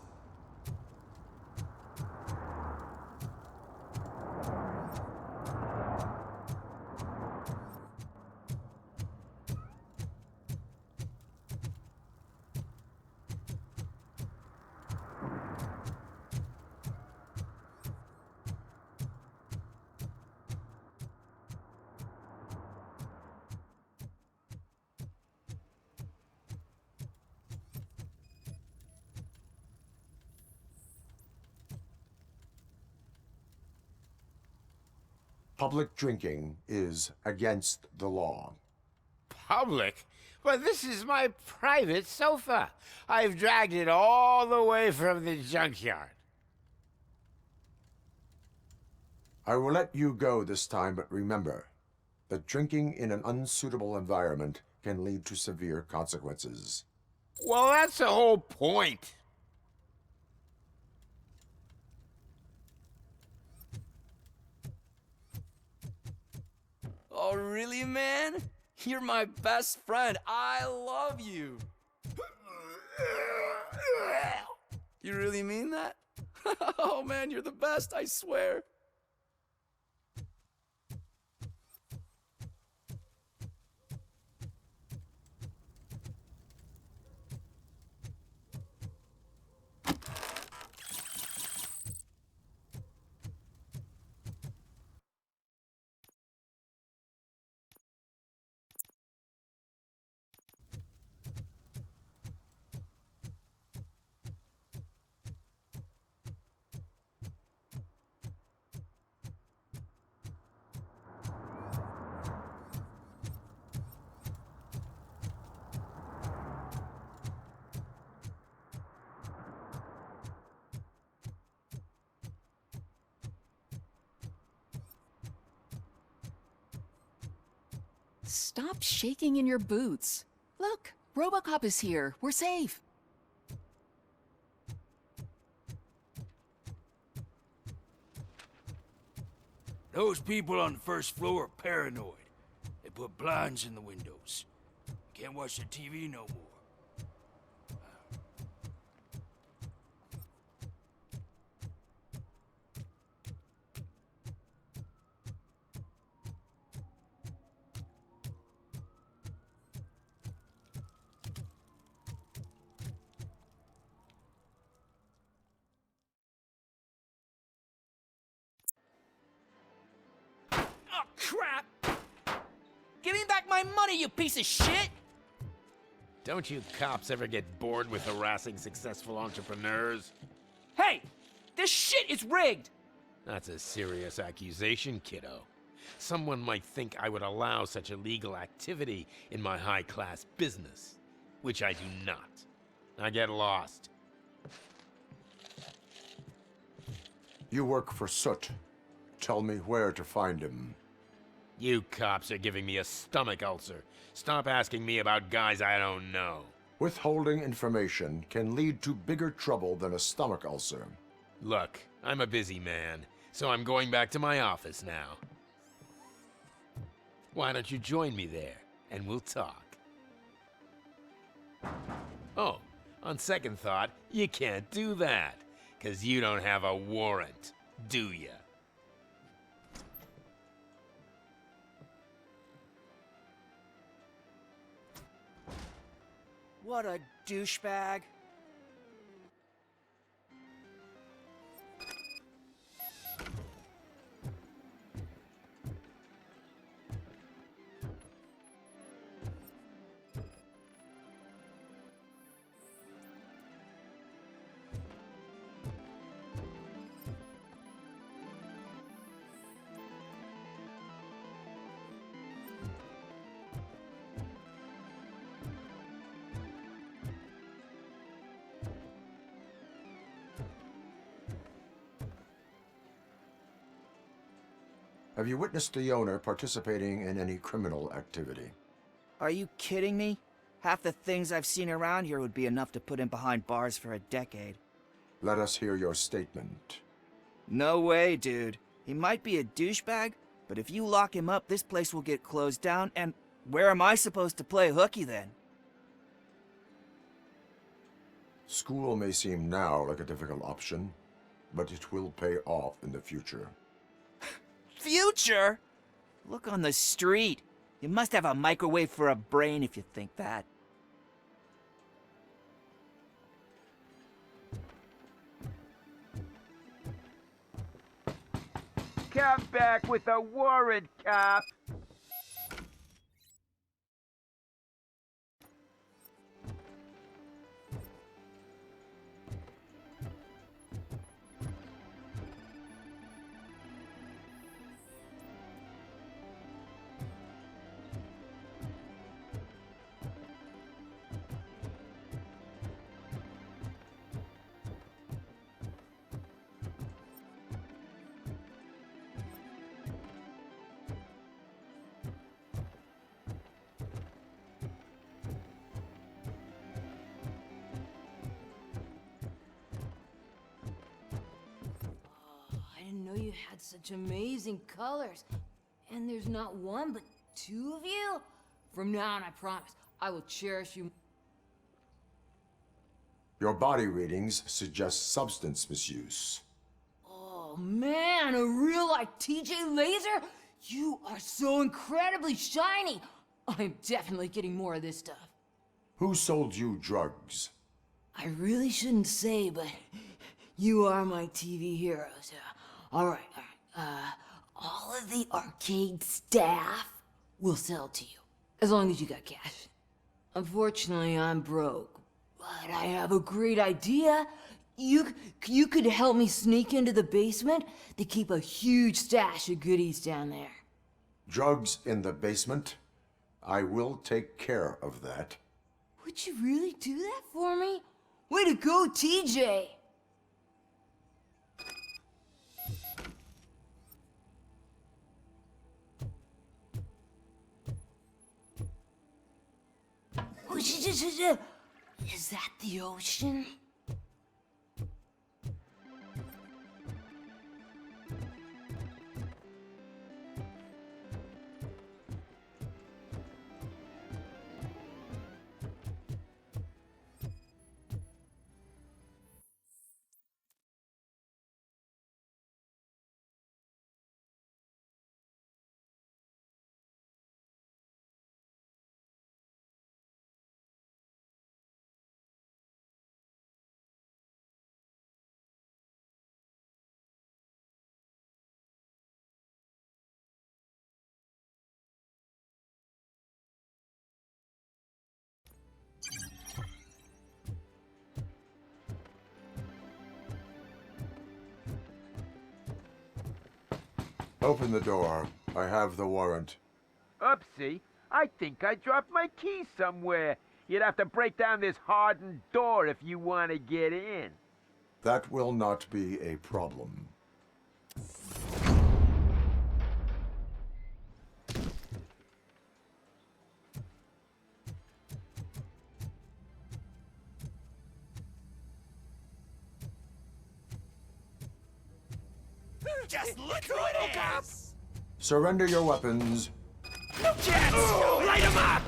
Public drinking is against the law. Public? But this is my private sofa. I've dragged it all the way from the junkyard. I will let you go this time, but remember that drinking in an unsuitable environment can lead to severe consequences. Well, that's the whole point. Oh, really, man? You're my best friend. I love you. You really mean that? Oh, man, you're the best, I swear. Stop shaking in your boots. Look, Robocop is here. We're safe. Those people on the first floor are paranoid. They put blinds in the windows. Can't watch the TV no more. Crap! Give me back my money, you piece of shit! Don't you cops ever get bored with harassing successful entrepreneurs? Hey! This shit is rigged! That's a serious accusation, kiddo. Someone might think I would allow such illegal activity in my high-class business, which I do not. I get lost. You work for Soot. Tell me where to find him. You cops are giving me a stomach ulcer. Stop asking me about guys I don't know. Withholding information can lead to bigger trouble than a stomach ulcer. Look, I'm a busy man, so I'm going back to my office now. Why don't you join me there, and we'll talk? Oh, On second thought, you can't do that, 'cause you don't have a warrant, do ya? What a douchebag. Have you witnessed the owner participating in any criminal activity? Are you kidding me? Half the things I've seen around here would be enough to put him behind bars for a decade. Let us hear your statement. No way, dude. He might be a douchebag, but if you lock him up, this place will get closed down, and where am I supposed to play hooky then? School may seem now like a difficult option, but it will pay off in the future. Future? Look on the street. You must have a microwave for a brain if you think that. Come back with a warrant, cop! I didn't know you had such amazing colors. And there's not one, but two of you? From now on, I promise, I will cherish you. Your body readings suggest substance misuse. Oh man, a real like TJ Laser? You are so incredibly shiny. I'm definitely getting more of this stuff. Who sold you drugs? I really shouldn't say, but you are my TV heroes. All right. All of the arcade staff will sell to you, as long as you got cash. Unfortunately, I'm broke, but I have a great idea. You could help me sneak into the basement. They keep a huge stash of goodies down there. Drugs in the basement? I will take care of that. Would you really do that for me? Way to go, TJ! Is that the ocean? Open the door. I have the warrant. Oopsie, I think I dropped my keys somewhere. You'd have to break down this hardened door if you want to get in. That will not be a problem. Just look who it is! Surrender your weapons. No chance! Light him up!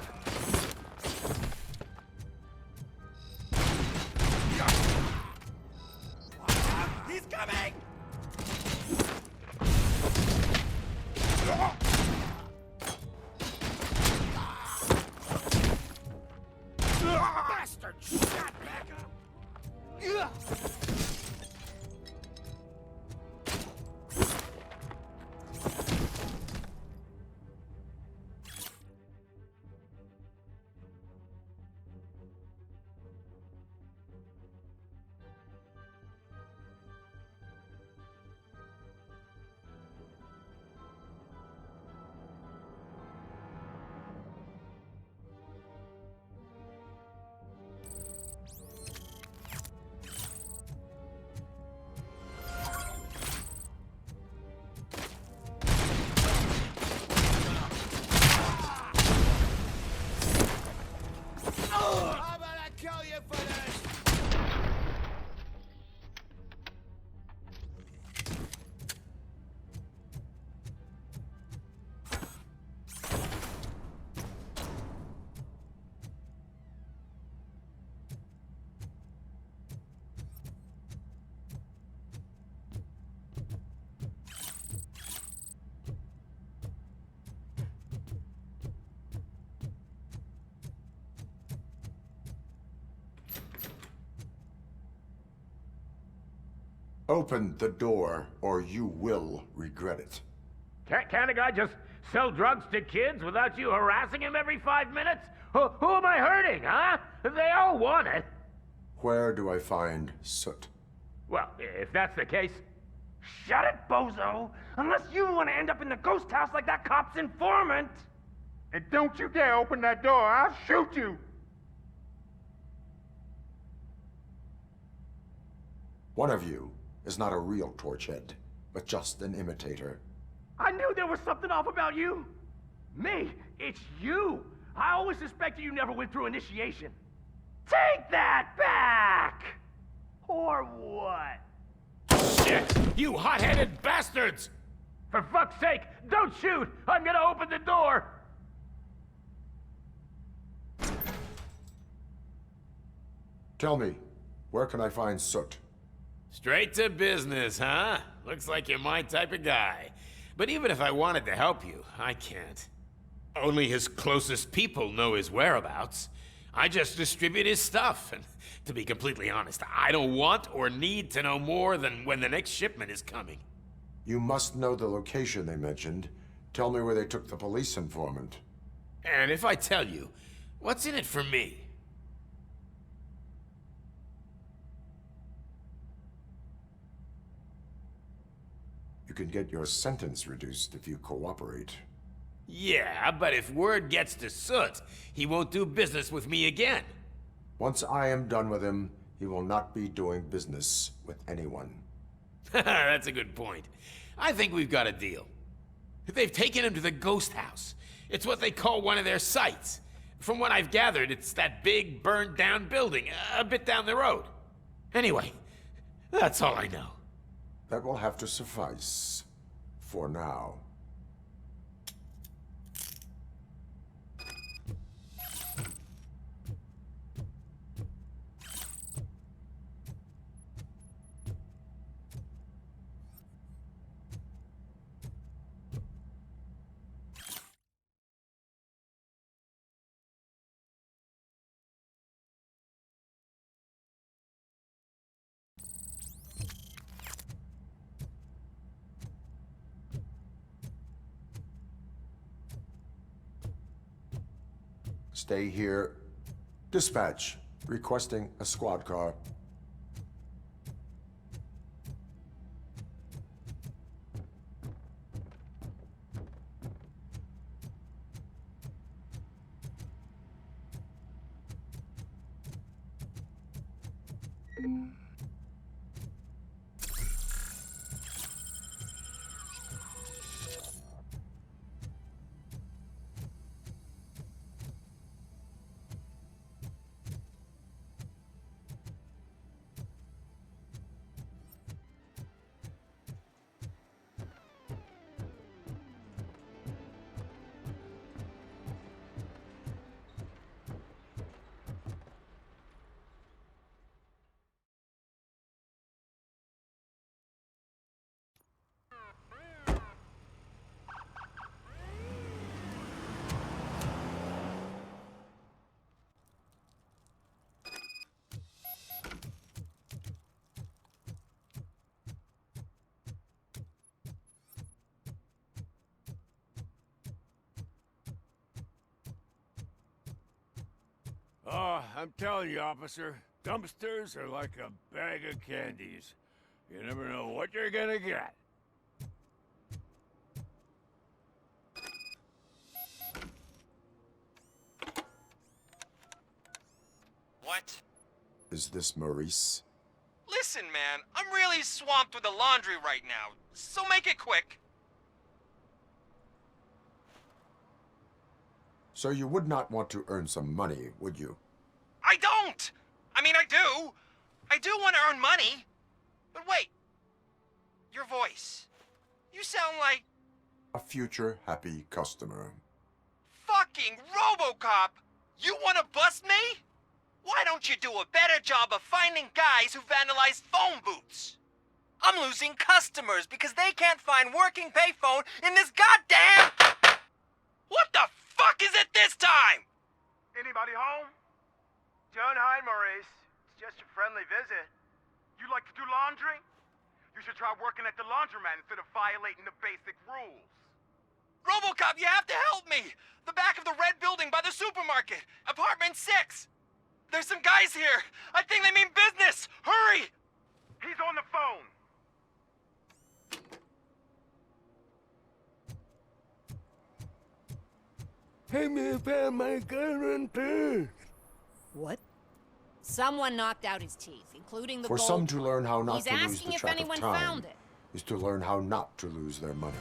He's coming! Bastard! Shut back up! How about I kill you for this? Open the door, or you will regret it. Can't a guy just sell drugs to kids without you harassing him every 5 minutes? Who am I hurting, huh? They all want it. Where do I find Soot? Well, if that's the case... Shut it, bozo! Unless you want to end up in the ghost house like that cop's informant! And don't you dare open that door, I'll shoot you! One of you is not a real Torchhead, but just an imitator. I knew there was something off about you! Me? It's you! I always suspected you never went through initiation. Take that back! Or what? Shit! You hot-headed bastards! For fuck's sake, don't shoot! I'm gonna open the door! Tell me, where can I find Soot? Straight to business, huh? Looks like you're my type of guy. But even if I wanted to help you, I can't. Only his closest people know his whereabouts. I just distribute his stuff, and to be completely honest, I don't want or need to know more than when the next shipment is coming. You must know the location they mentioned. Tell me where they took the police informant. And if I tell you, what's in it for me? You can get your sentence reduced if you cooperate. Yeah, but if word gets to Soot, he won't do business with me again. Once I am done with him, he will not be doing business with anyone. That's a good point. I think we've got a deal. They've taken him to the ghost house. It's what they call one of their sites. From what I've gathered, it's that big, burned-down building a bit down the road. Anyway, that's all I know. That will have to suffice. For now. Stay here. Dispatch. Requesting a squad car. Oh, I'm telling you, officer, dumpsters are like a bag of candies. You never know what you're gonna get. What? Is this Maurice? Listen, man, I'm really swamped with the laundry right now, so make it quick. So you would not want to earn some money, would you? I don't! I mean, I do. I do want to earn money. But wait. Your voice. You sound like... A future happy customer. fucking Robocop! You want to bust me? Why don't you do a better job of finding guys who vandalize phone booths? I'm losing customers because they can't find working payphone in this goddamn... What the fuck is it this time? Anybody home? Don't hide, Maurice. It's just a friendly visit. You like to do laundry? You should try working at the laundromat instead of violating the basic rules. Robocop, you have to help me! The back of the red building by the supermarket. Apartment 6. There's some guys here. I think they mean business. Hurry! He's on the phone. Hey, me found my gun and purse. What? Someone knocked out his teeth, including the For gold some to one. learn how not He's to lose asking the if track anyone of time found it. is to learn how not to lose their money.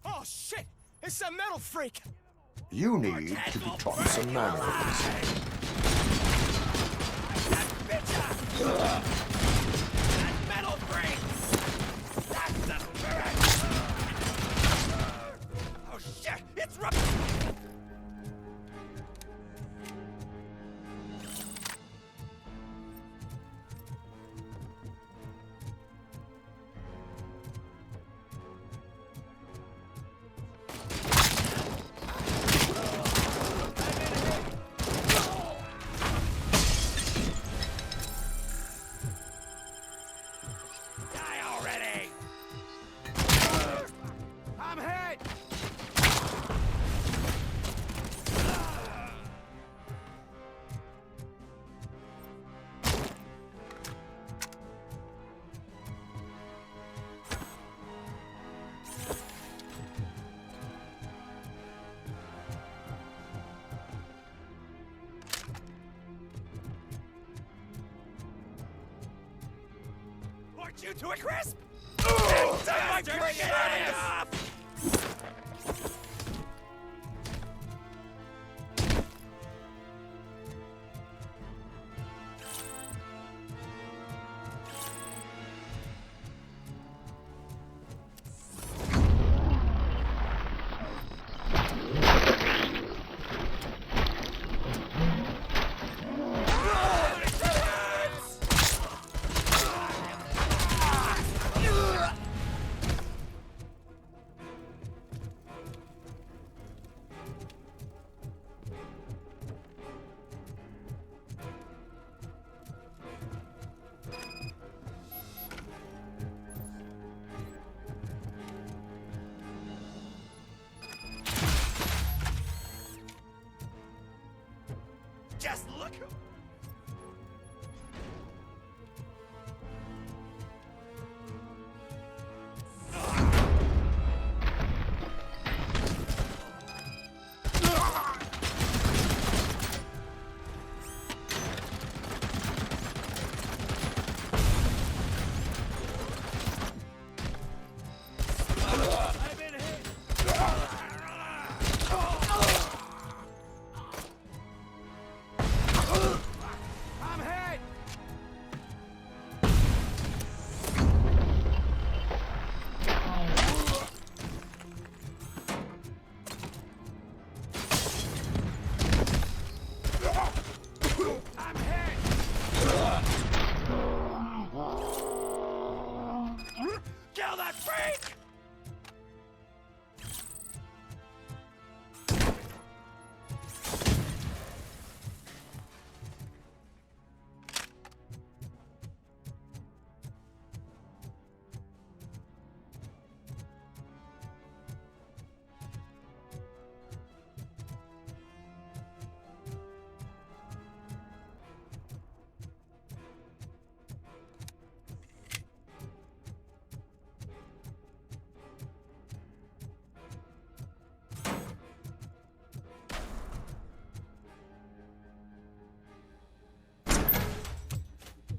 Oh, shit! It's a metal freak! You need to be taught some manners. Metal freak! That's the spirit! Oh, shit! It's you to a crisp! My off!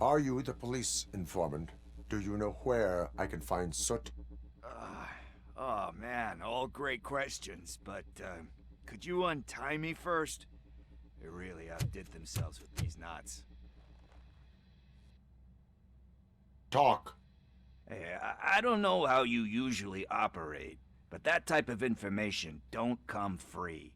Are you the police informant? Do you know where I can find Soot? Oh man, all great questions, but could you untie me first? They really outdid themselves with these knots. Talk. Hey, I don't know how you usually operate, but that type of information don't come free.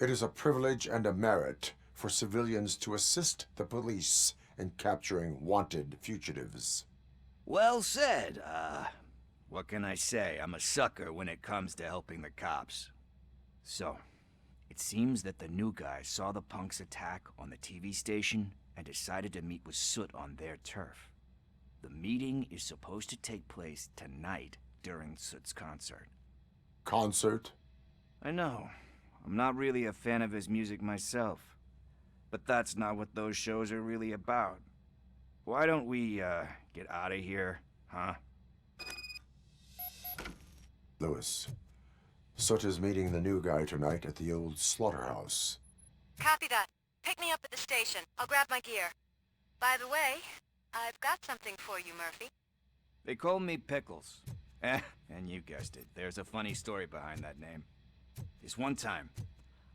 It is a privilege and a merit for civilians to assist the police in capturing wanted fugitives. Well said. What can I say? I'm a sucker when it comes to helping the cops. So, it seems that the new guy saw the punks' attack on the TV station and decided to meet with Soot on their turf. The meeting is supposed to take place tonight during Soot's concert. Concert? I know. I'm not really a fan of his music myself. But that's not what those shows are really about. Why don't we, get out of here, huh? Lewis, Soot is meeting the new guy tonight at the old slaughterhouse. Copy that. Pick me up at the station. I'll grab my gear. By the way, I've got something for you, Murphy. They call me Pickles. And you guessed it, there's a funny story behind that name. This one time,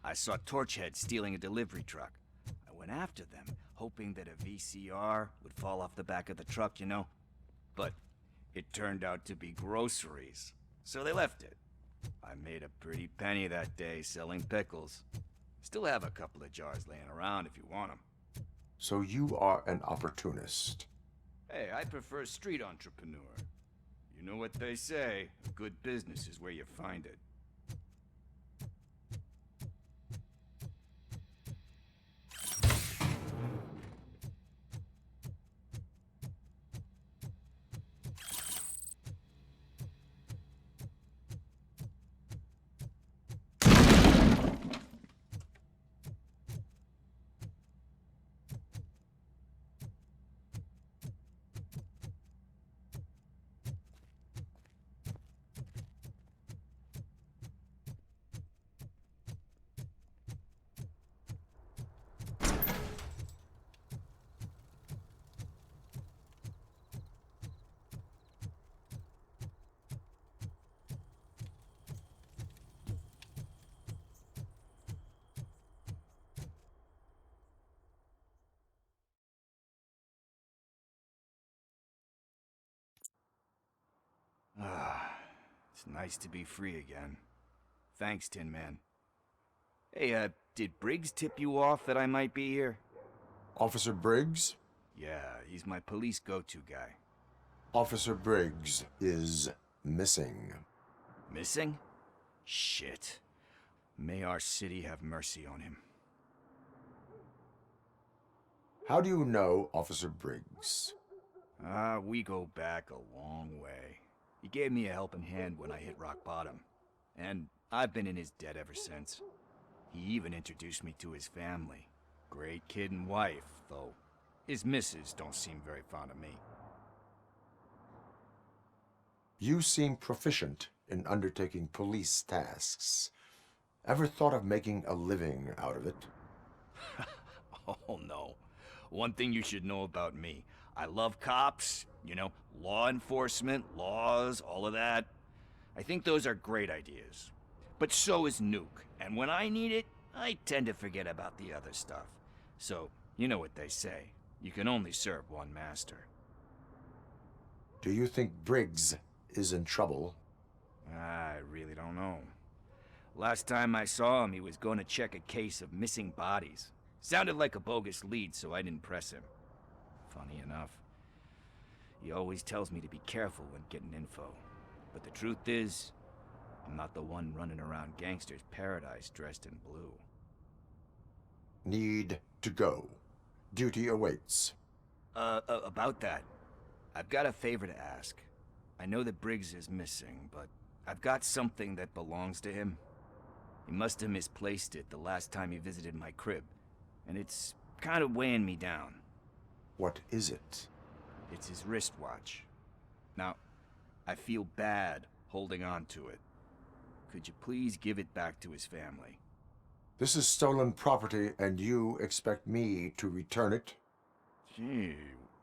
I saw Torchhead stealing a delivery truck. I went after them, hoping that a VCR would fall off the back of the truck, you know? But it turned out to be groceries, so they left it. I made a pretty penny that day selling pickles. Still have a couple of jars laying around if you want them. So you are an opportunist. Hey, I prefer street entrepreneur. You know what they say, a good business is where you find it. It's nice to be free again. Thanks, Tin Man. Hey, did Briggs tip you off that I might be here? Officer Briggs? Yeah, he's my police go-to guy. Officer Briggs is missing. Missing? Shit. May our city have mercy on him. How do you know Officer Briggs? We go back a long way. He gave me a helping hand when I hit rock bottom. And I've been in his debt ever since. He even introduced me to his family. Great kid and wife, though his missus don't seem very fond of me. You seem proficient in undertaking police tasks. Ever thought of making a living out of it? Oh no. One thing you should know about me. I love cops, you know, law enforcement, laws, all of that. I think those are great ideas. But so is Nuke, and when I need it, I tend to forget about the other stuff. So, you know what they say. You can only serve one master. Do you think Briggs is in trouble? I really don't know. Last time I saw him, he was going to check a case of missing bodies. Sounded like a bogus lead, so I didn't press him. Funny enough. He always tells me to be careful when getting info. But the truth is, I'm not the one running around Gangster's Paradise dressed in blue. Need to go. Duty awaits. About that, I've got a favor to ask. I know that Briggs is missing, but I've got something that belongs to him. He must have misplaced it the last time he visited my crib, and it's kind of weighing me down. What is it? It's his wristwatch. Now, I feel bad holding on to it. Could you please give it back to his family? This is stolen property, and you expect me to return it? Gee,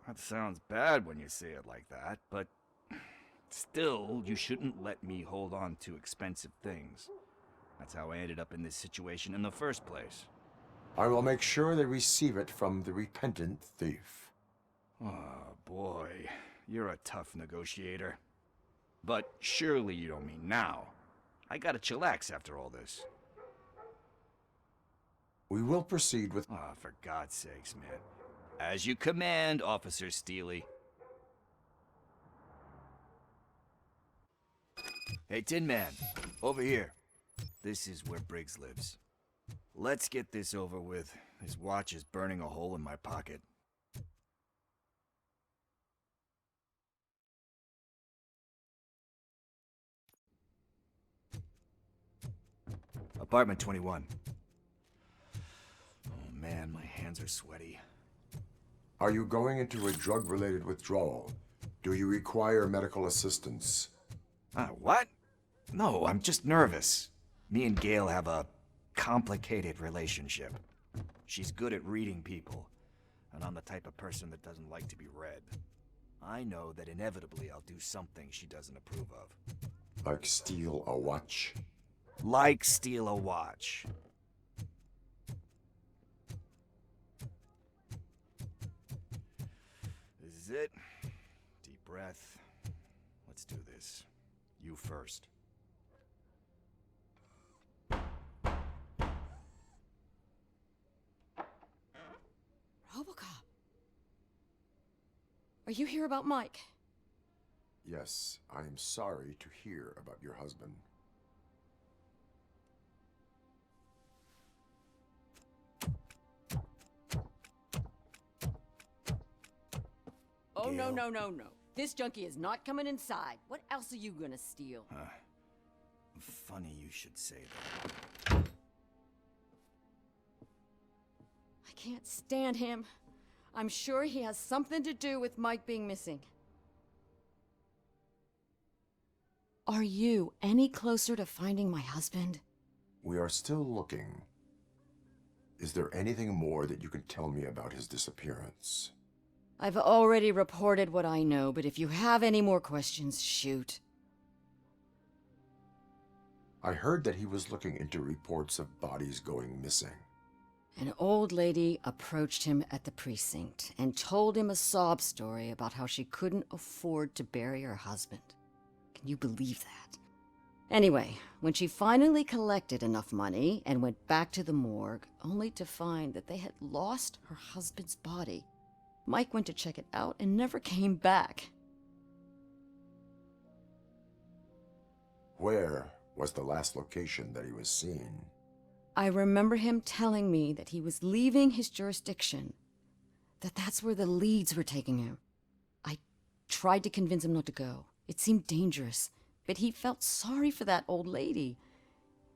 that sounds bad when you say it like that, but still, you shouldn't let me hold on to expensive things. That's how I ended up in this situation in the first place. I will make sure they receive it from the repentant thief. Oh, boy. You're a tough negotiator. But surely you don't mean now. I gotta chillax after all this. We will proceed with... Ah, for God's sakes, man. As you command, Officer Steely. Hey, Tin Man. Over here. This is where Briggs lives. Let's get this over with. His watch is burning a hole in my pocket. Apartment 21. Oh man, my hands are sweaty. Are you going into a drug-related withdrawal? Do you require medical assistance? What? No, I'm just nervous. Me and Gail have a complicated relationship. She's good at reading people, and I'm the type of person that doesn't like to be read. I know that inevitably I'll do something she doesn't approve of. Like steal a watch? Like steal a watch. This is it. Deep breath. Let's do this. You first. Robocop. Are you here about Mike? Yes, I am sorry to hear about your husband. Oh, no, no, no, no. This junkie is not coming inside. What else are you gonna steal? Funny you should say that. I can't stand him. I'm sure he has something to do with Mike being missing. Are you any closer to finding my husband? We are still looking. Is there anything more that you can tell me about his disappearance? I've already reported what I know, but if you have any more questions, shoot. I heard that he was looking into reports of bodies going missing. An old lady approached him at the precinct and told him a sob story about how she couldn't afford to bury her husband. Can you believe that? Anyway, when she finally collected enough money and went back to the morgue, only to find that they had lost her husband's body, Mike went to check it out and never came back. Where was the last location that he was seen? I remember him telling me that he was leaving his jurisdiction, that's where the leads were taking him. I tried to convince him not to go. It seemed dangerous, but he felt sorry for that old lady.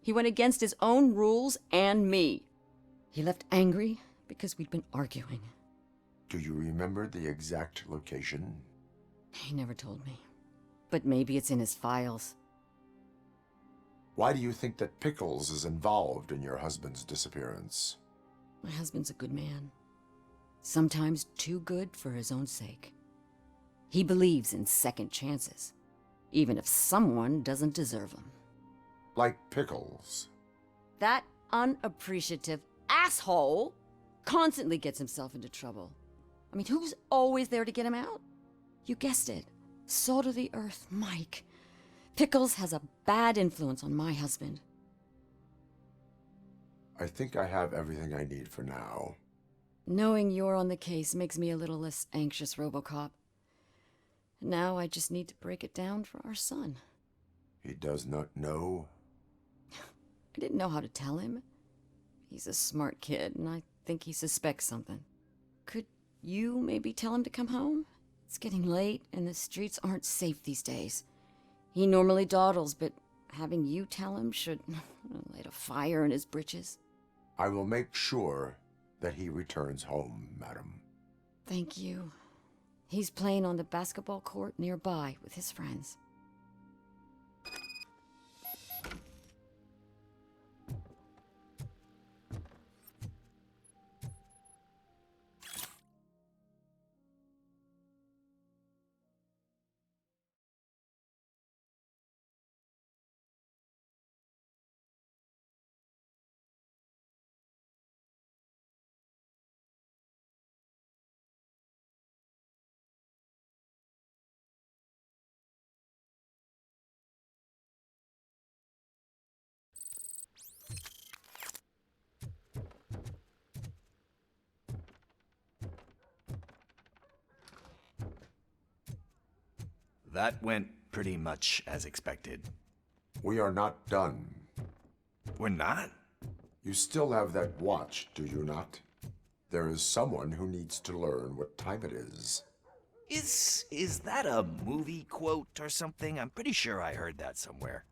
He went against his own rules and me. He left angry because we'd been arguing. Do you remember the exact location? He never told me, but maybe it's in his files. Why do you think that Pickles is involved in your husband's disappearance? My husband's a good man. Sometimes too good for his own sake. He believes in second chances, even if someone doesn't deserve them. Like Pickles. That unappreciative asshole constantly gets himself into trouble. I mean, who's always there to get him out? You guessed it. Salt of the earth, Mike. Pickles has a bad influence on my husband. I think I have everything I need for now. Knowing you're on the case makes me a little less anxious, Robocop. Now I just need to break it down for our son. He does not know? I didn't know how to tell him. He's a smart kid, and I think he suspects something. Could you maybe tell him to come home? It's getting late, and the streets aren't safe these days. He normally dawdles, but having you tell him should light a fire in his britches. I will make sure that he returns home, madam. Thank you. He's playing on the basketball court nearby with his friends. That went pretty much as expected. We are not done. We're not? You still have that watch, do you not? There is someone who needs to learn what time it is. Is that a movie quote or something? I'm pretty sure I heard that somewhere.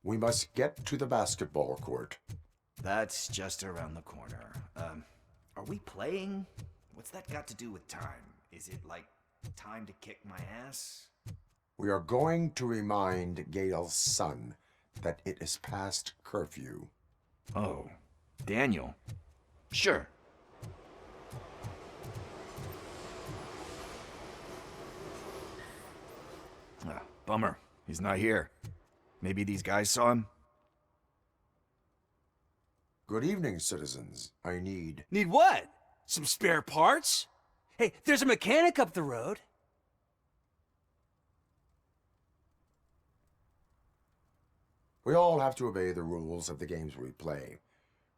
We must get to the basketball court. That's just around the corner. Are we playing? What's that got to do with time? Is it like time to kick my ass? We are going to remind Gail's son that it is past curfew. Oh, Daniel. Sure. Ah, bummer. He's not here. Maybe these guys saw him? Good evening, citizens. I need... Need what? Some spare parts? Hey, there's a mechanic up the road. We all have to obey the rules of the games we play.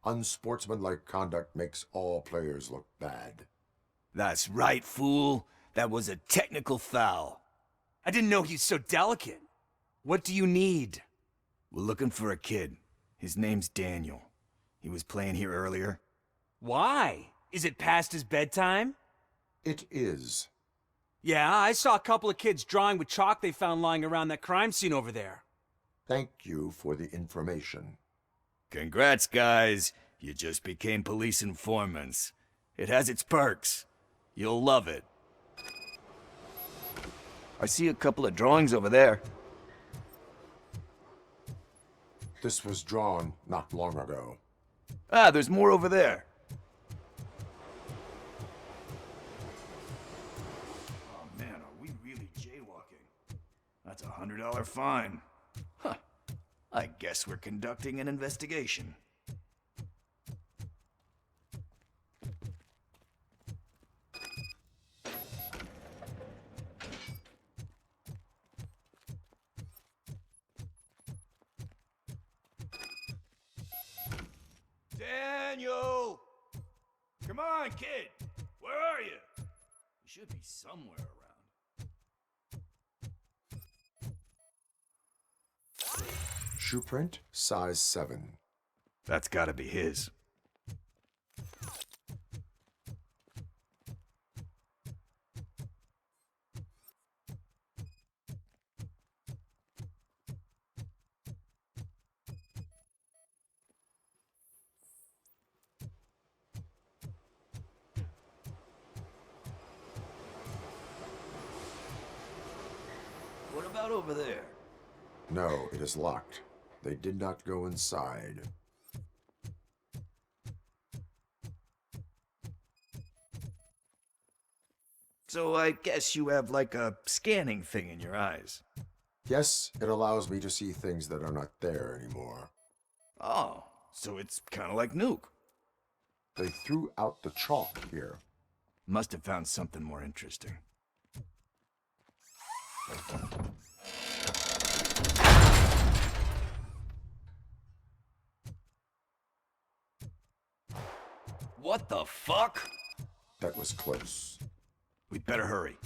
Unsportsmanlike conduct makes all players look bad. That's right, fool. That was a technical foul. I didn't know he's so delicate. What do you need? We're looking for a kid. His name's Daniel. He was playing here earlier. Why? Is it past his bedtime? It is. Yeah, I saw a couple of kids drawing with chalk they found lying around that crime scene over there. Thank you for the information. Congrats, guys. You just became police informants. It has its perks. You'll love it. I see a couple of drawings over there. This was drawn not long ago. Ah, there's more over there. Oh man, are we really jaywalking? That's a $100 fine. Huh. I guess we're conducting an investigation. Daniel! Come on, kid! Where are you? You should be somewhere around. Shoe print, size 7. That's gotta be his. What about over there? No, it is locked. They did not go inside. So I guess you have like a scanning thing in your eyes. Yes, it allows me to see things that are not there anymore. Oh, so it's kind of like Nuke. They threw out the chalk here. Must have found something more interesting. What the fuck? That was close. We'd better hurry.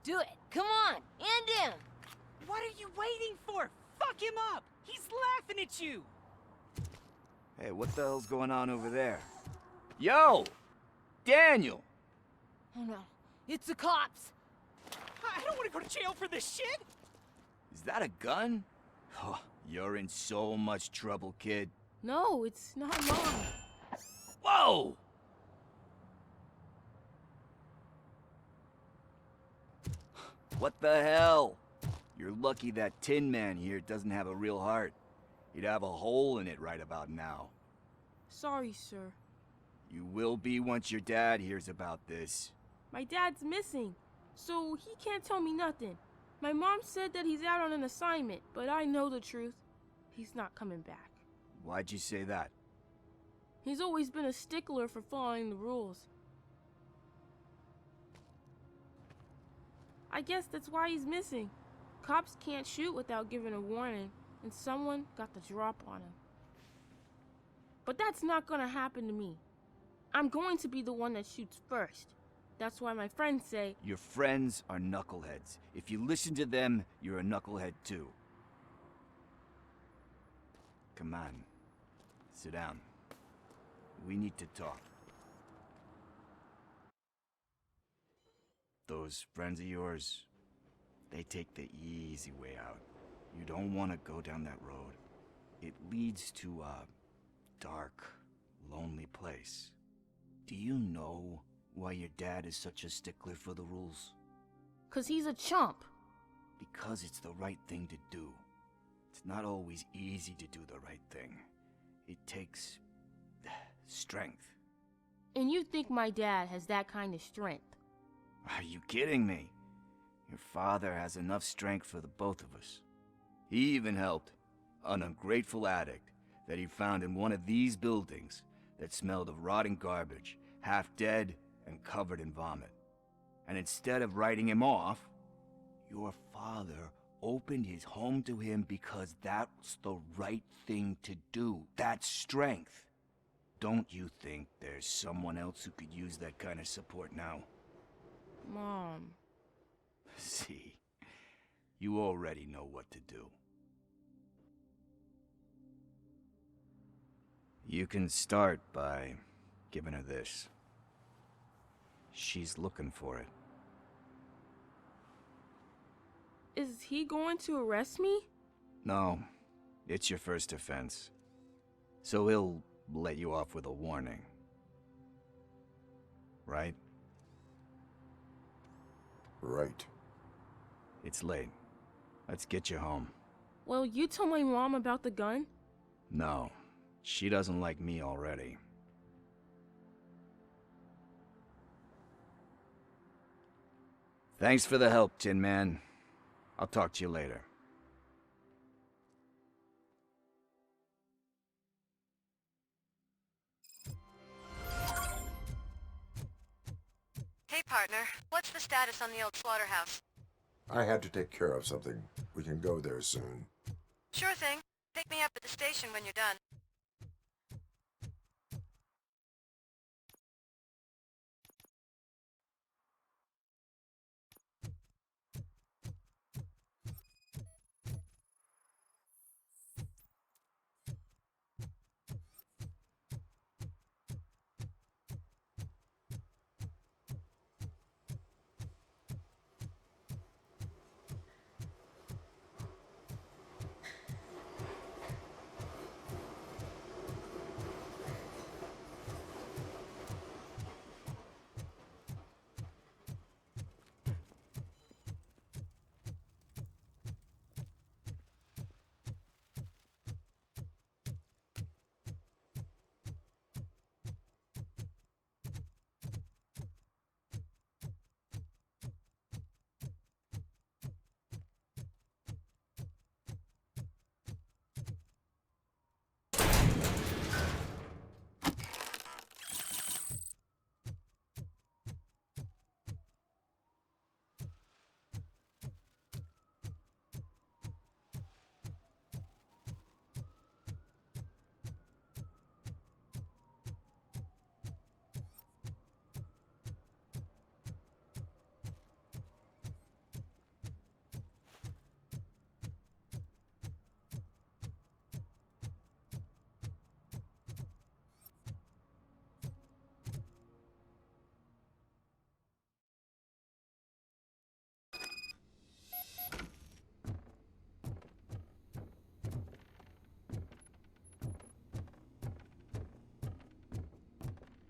Do it. Come on. End him. What are you waiting for? Fuck him up. He's laughing at you. Hey, what the hell's going on over there? Yo! Daniel! Oh no. It's the cops. I don't want to go to jail for this shit. Is that a gun? Oh, you're in so much trouble, kid. No, it's not mine. Whoa! What the hell? You're lucky that Tin Man here doesn't have a real heart. He'd have a hole in it right about now. Sorry, sir. You will be once your dad hears about this. My dad's missing, so he can't tell me nothing. My mom said that he's out on an assignment, but I know the truth. He's not coming back. Why'd you say that? He's always been a stickler for following the rules. I guess that's why he's missing. Cops can't shoot without giving a warning, and someone got the drop on him. But that's not gonna happen to me. I'm going to be the one that shoots first. That's why my friends say... Your friends are knuckleheads. If you listen to them, you're a knucklehead too. Come on. Sit down. We need to talk. Those friends of yours, they take the easy way out. You don't want to go down that road. It leads to a dark, lonely place. Do you know why your dad is such a stickler for the rules? 'Cause he's a chump. Because it's the right thing to do. It's not always easy to do the right thing. It takes strength. And you think my dad has that kind of strength? Are you kidding me? Your father has enough strength for the both of us. He even helped an ungrateful addict that he found in one of these buildings that smelled of rotting garbage, half dead and covered in vomit. And instead of writing him off, your father opened his home to him because that's the right thing to do. That's strength. Don't you think there's someone else who could use that kind of support now? Mom. See, you already know what to do. You can start by giving her this. She's looking for it. Is he going to arrest me? No, it's your first offense. So he'll let you off with a warning. Right? Right. It's late. Let's get you home. Well, you told my mom about the gun? No, she doesn't like me already. Thanks for the help, Tin Man. I'll talk to you later. Hey, partner. What's the status on the old slaughterhouse? I had to take care of something. We can go there soon. Sure thing. Pick me up at the station when you're done.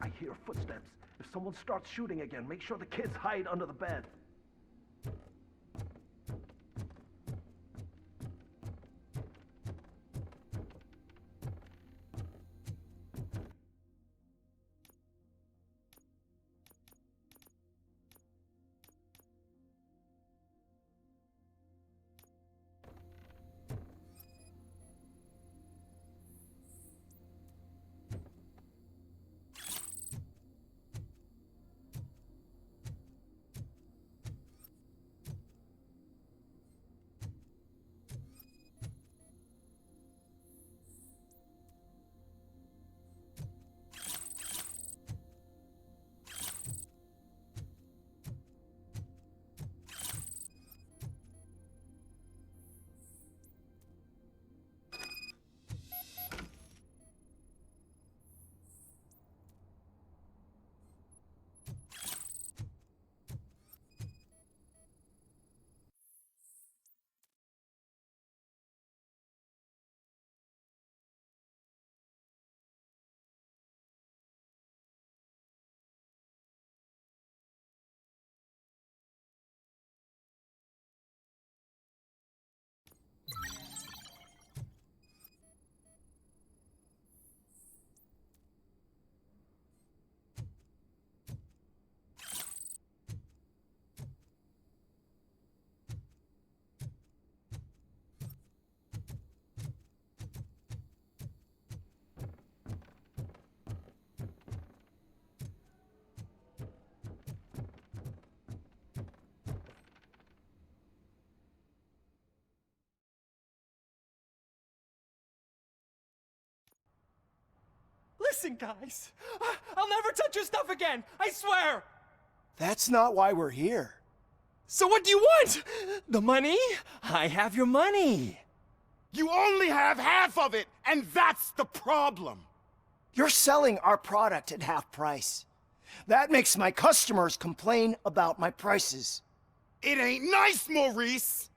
I hear footsteps. If someone starts shooting again, make sure the kids hide under the bed. Listen, guys. I'll never touch your stuff again. I swear. That's not why we're here. So what do you want? The money? I have your money. You only have half of it, and that's the problem. You're selling our product at half price. That makes my customers complain about my prices. It ain't nice, Maurice.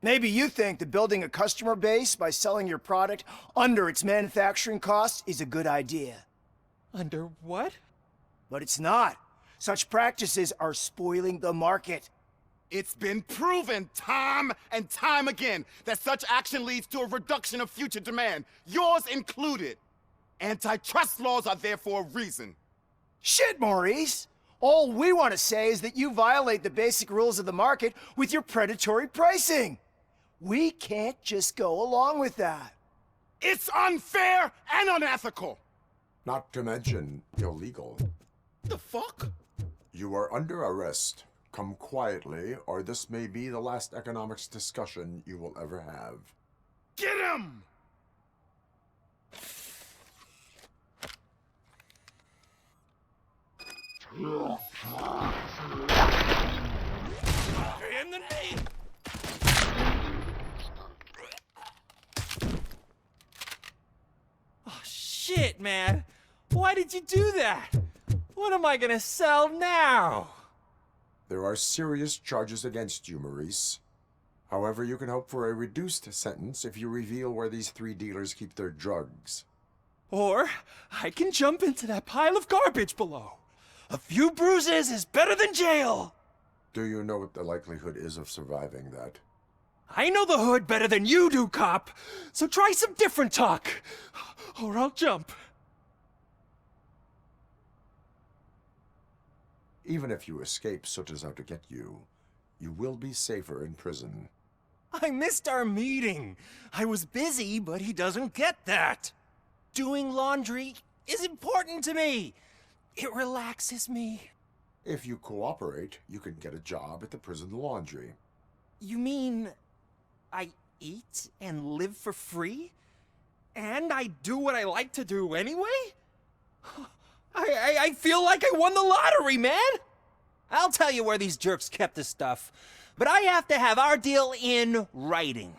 Maybe you think that building a customer base by selling your product under its manufacturing cost is a good idea. Under what? But it's not. Such practices are spoiling the market. It's been proven time and time again that such action leads to a reduction of future demand, yours included. Antitrust laws are there for a reason. Shit, Maurice! All we want to say is that you violate the basic rules of the market with your predatory pricing. We can't just go along with that. It's unfair and unethical. Not to mention illegal. The fuck? You are under arrest. Come quietly, or this may be the last economics discussion you will ever have. Get him! In the knee! Oh, shit, man. Why did you do that? What am I gonna sell now? There are serious charges against you, Maurice. However, you can hope for a reduced sentence if you reveal where these 3 dealers keep their drugs. Or I can jump into that pile of garbage below. A few bruises is better than jail. Do you know what the likelihood is of surviving that? I know the hood better than you do, cop. So try some different talk, or I'll jump. Even if you escape Soot is out to get you, you will be safer in prison. I missed our meeting. I was busy, but he doesn't get that. Doing laundry is important to me. It relaxes me. If you cooperate, you can get a job at the prison laundry. You mean I eat and live for free? And I do what I like to do anyway? I feel like I won the lottery, man! I'll tell you where these jerks kept the stuff, but I have to have our deal in writing.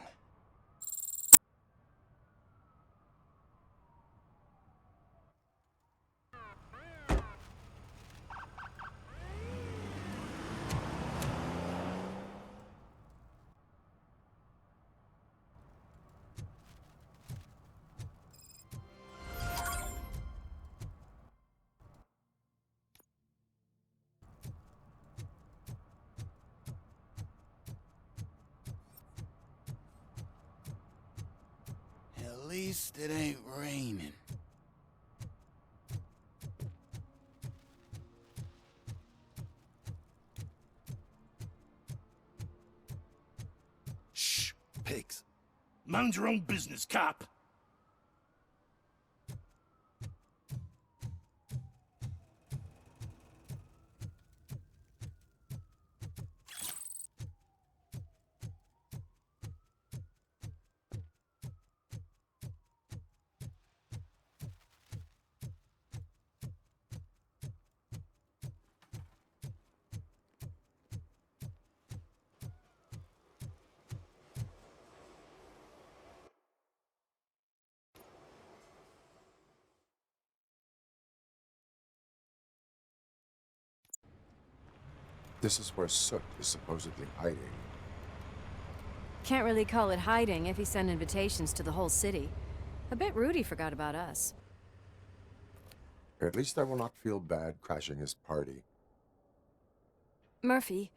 At least it ain't raining. Shh, pigs. Mind your own business, cop. This is where Soot is supposedly hiding. Can't really call it hiding if he sent invitations to the whole city. A bit rude he forgot about us. At least I will not feel bad crashing his party. Murphy,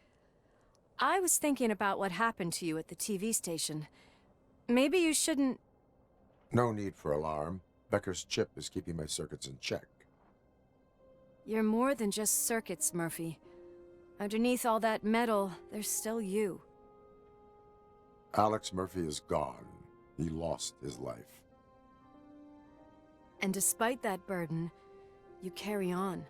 I was thinking about what happened to you at the TV station. Maybe you shouldn't... No need for alarm. Becker's chip is keeping my circuits in check. You're more than just circuits, Murphy. Underneath all that metal, there's still you. Alex Murphy is gone. He lost his life. And despite that burden, you carry on.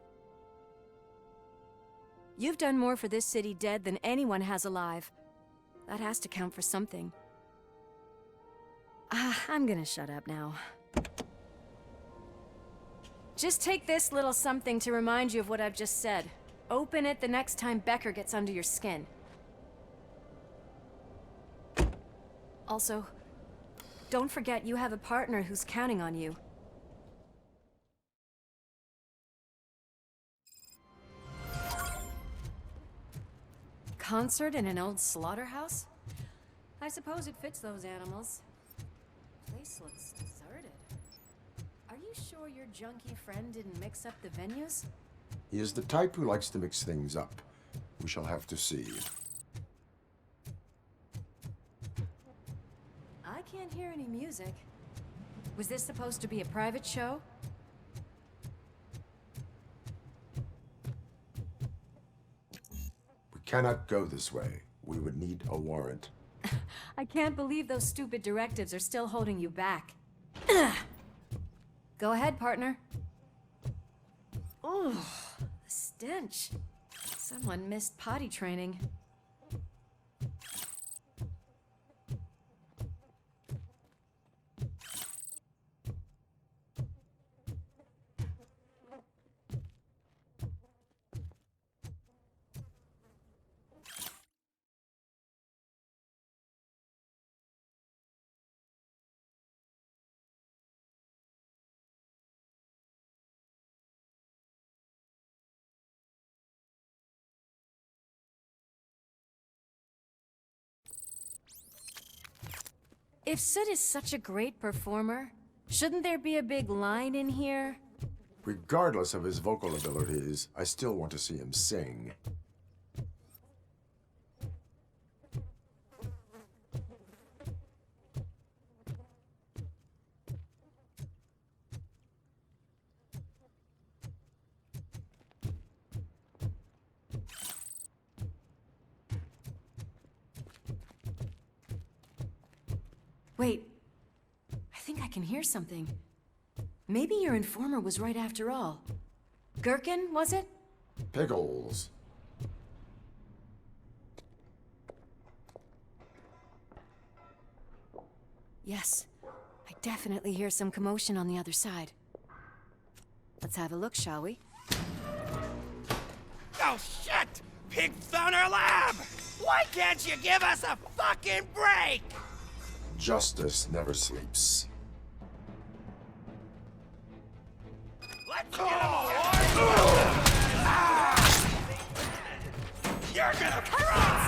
You've done more for this city dead than anyone has alive. That has to count for something. I'm gonna shut up now. Just take this little something to remind you of what I've just said. Open it the next time Becker gets under your skin. Also, don't forget you have a partner who's counting on you. Concert in an old slaughterhouse? I suppose it fits those animals. Place looks deserted. Are you sure your junkie friend didn't mix up the venues? He is the type who likes to mix things up. We shall have to see. I can't hear any music. Was this supposed to be a private show? We cannot go this way. We would need a warrant. I can't believe those stupid directives are still holding you back. Go ahead, partner. Oh, the stench. Someone missed potty training. If Sid is such a great performer, shouldn't there be a big line in here? Regardless of his vocal abilities, I still want to see him sing. Wait, I think I can hear something. Maybe your informer was right after all. Gherkin, was it? Pickles. Yes, I definitely hear some commotion on the other side. Let's have a look, shall we? Oh, shit! Pig found our lab! Why can't you give us a fucking break? Justice never sleeps. Let's get him You're gonna cry!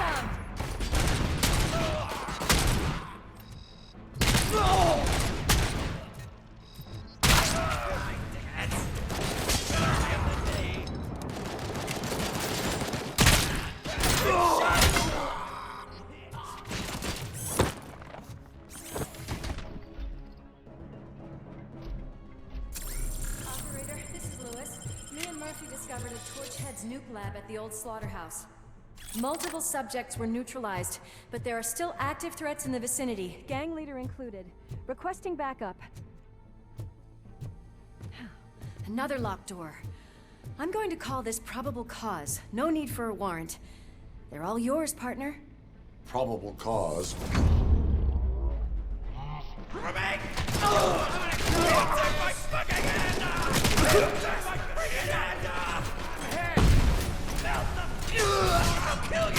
Ted's nuke lab at the old slaughterhouse. Multiple subjects were neutralized, but there are still active threats in the vicinity, gang leader included. Requesting backup. Another locked door. I'm going to call this probable cause. No need for a warrant. They're all yours, partner. Probable cause. Remain! Oh! I'm gonna kill you! Take my fucking hand off! Take my freaking hand off! Hand! Melt the... I'll kill you!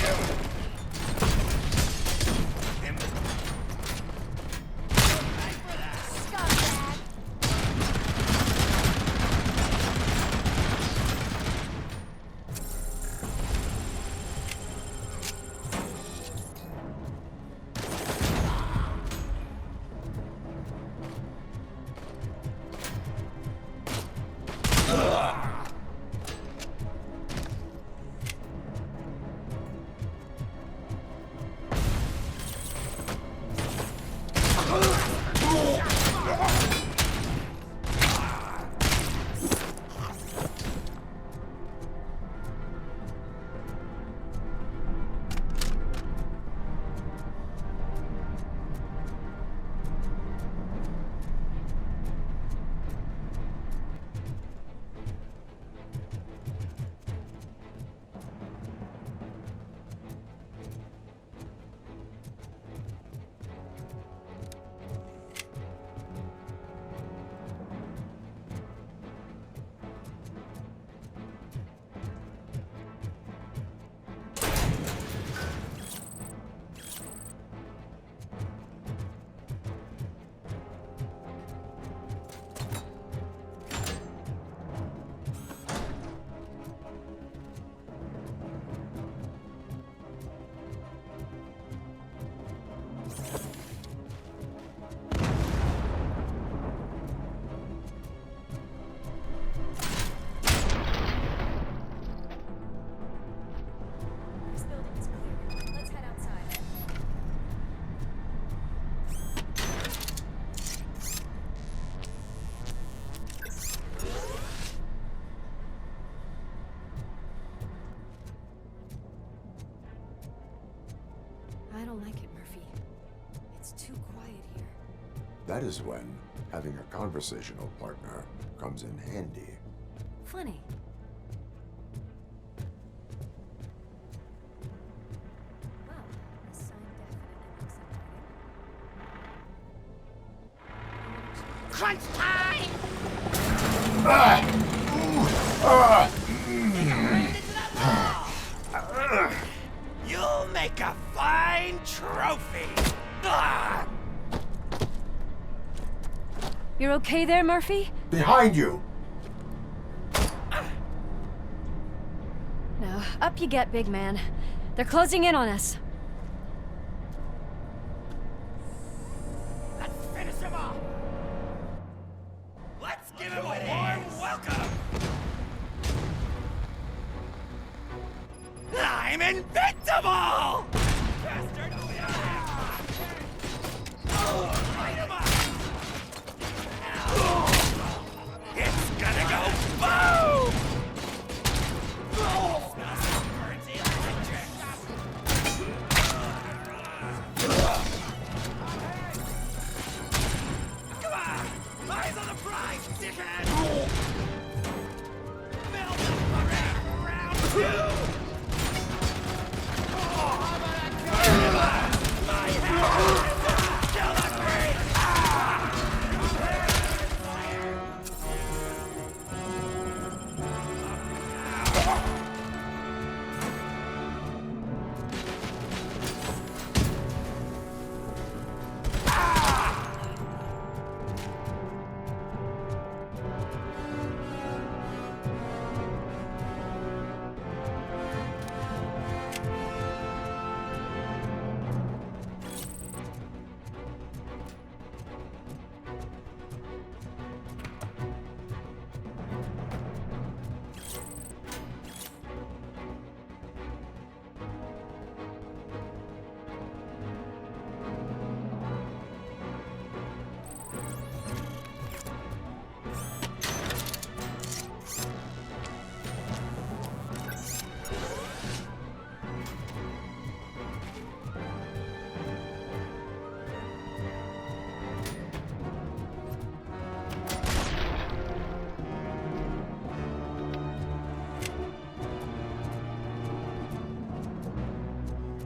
I don't like it, Murphy. It's too quiet here. That is when having a conversational partner comes in handy. Funny. Well, this sign definitely looks Crunch time! You'll make a fine trophy! You're okay there, Murphy? Behind you! Now, up you get, big man. They're closing in on us. Let's finish him off! Let's give him a warm welcome! I'm invincible! Bastard! Light him up! It's gonna go boom! Come on! Eyes on the prize, dickhead! Melt the fucker around two!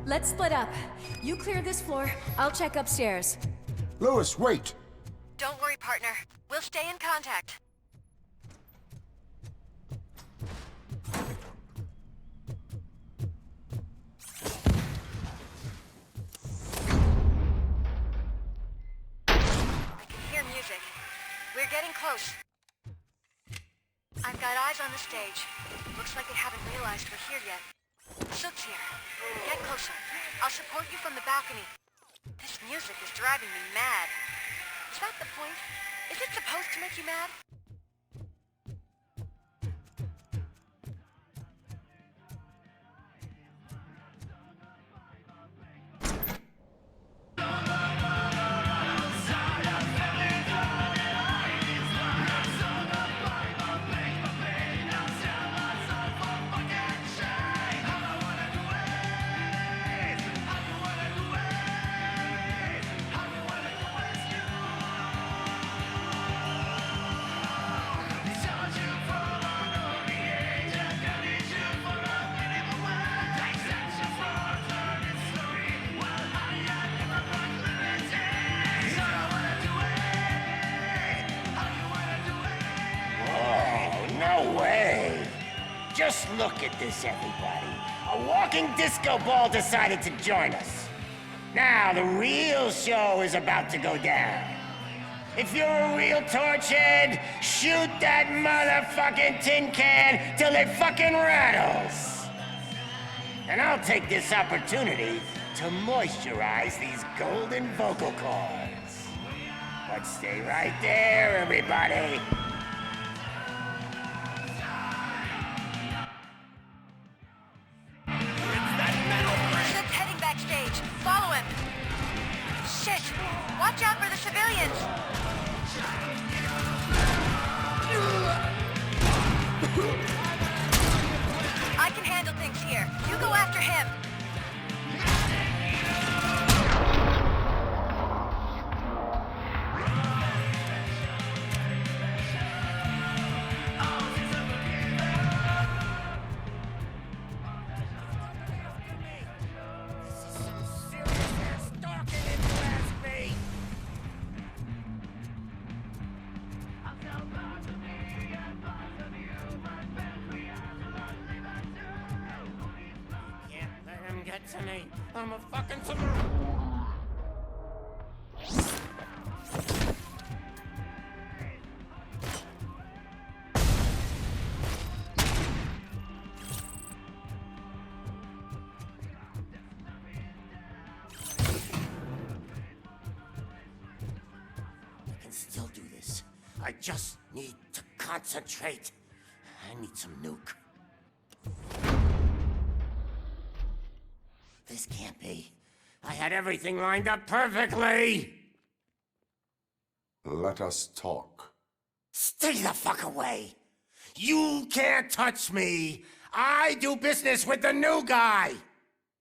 Let's split up. You clear this floor, I'll check upstairs. Louis, wait! Don't worry, partner. We'll stay in contact. I can hear music. We're getting close. I've got eyes on the stage. Looks like they haven't realized we're here yet. Sook's here. Get closer. I'll support you from the balcony. This music is driving me mad. Is that the point? Is it supposed to make you mad? No way! Just look at this, everybody. A walking disco ball decided to join us. Now, the real show is about to go down. If you're a real torchhead, shoot that motherfucking tin can till it fucking rattles. And I'll take this opportunity to moisturize these golden vocal cords. But stay right there, everybody. Sook's heading backstage. Follow him. Shit! Watch out for the civilians! I can handle things here. You go after him. Get to me. I'm a fucking I can still do this. I just need to concentrate. I need some nuke. This can't be. I had everything lined up perfectly! Let us talk. Stay the fuck away! You can't touch me! I do business with the new guy!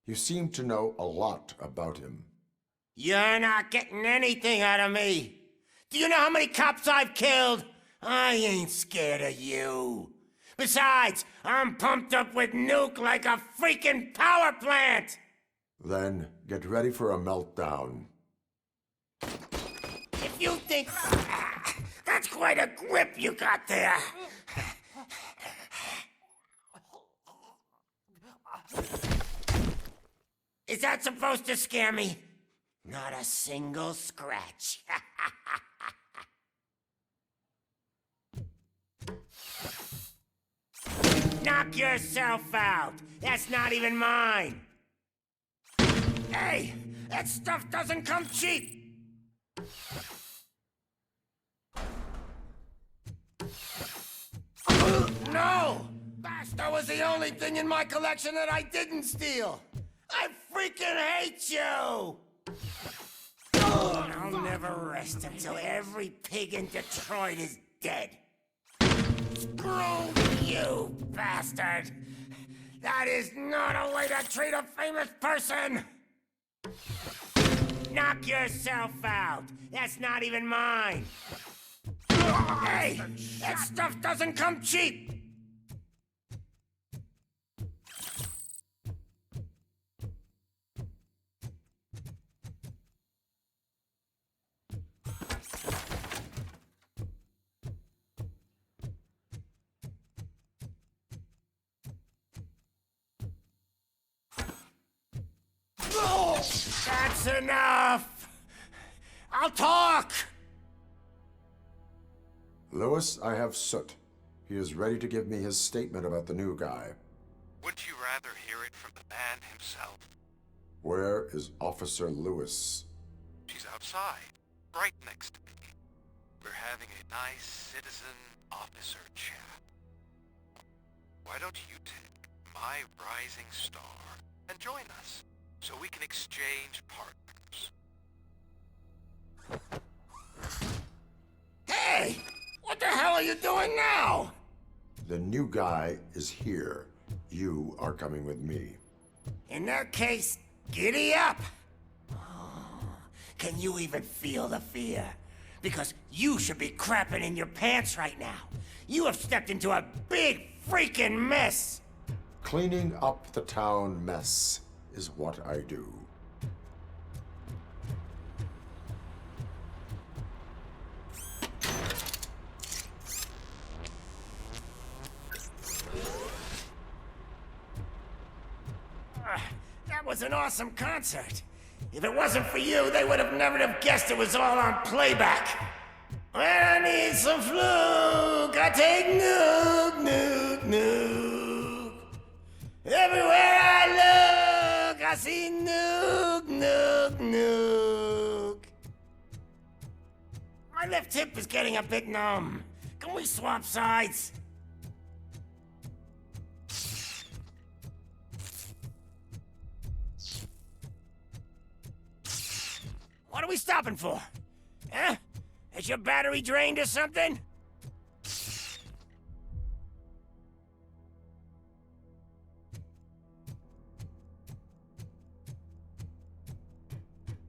You seem to know a lot about him. You're not getting anything out of me! Do you know how many cops I've killed? I ain't scared of you. Besides, I'm pumped up with nuke like a freaking power plant! Then get ready for a meltdown. If you think... that's quite a grip you got there. Is that supposed to scare me? Not a single scratch. Knock yourself out. That's not even mine. Hey, that stuff doesn't come cheap! No! That was the only thing in my collection that I didn't steal! I freaking hate you! I'll never rest until every pig in Detroit is dead. Screw you, bastard! That is not a way to treat a famous person! Knock yourself out. That's not even mine. Hey, that stuff doesn't come cheap. Enough's enough! I'll talk! Lewis, I have Soot. He is ready to give me his statement about the new guy. Wouldn't you rather hear it from the man himself? Where is Officer Lewis? She's outside, right next to me. We're having a nice citizen-officer chat. Why don't you take my rising star and join us, so we can exchange partners? Hey! What the hell are you doing now? The new guy is here. You are coming with me. In that case, giddy up! Can you even feel the fear? Because you should be crapping in your pants right now. You have stepped into a big freaking mess! Cleaning up the town mess is what I do. That was an awesome concert. If it wasn't for you, they would have never have guessed it was all on playback. When I need some fluke, I take nuke, nuke, nuke. Everywhere I look, I see nuke, nuke, nuke. My left hip is getting a bit numb. Can we swap sides? What are we stopping for? Huh? Is your battery drained or something?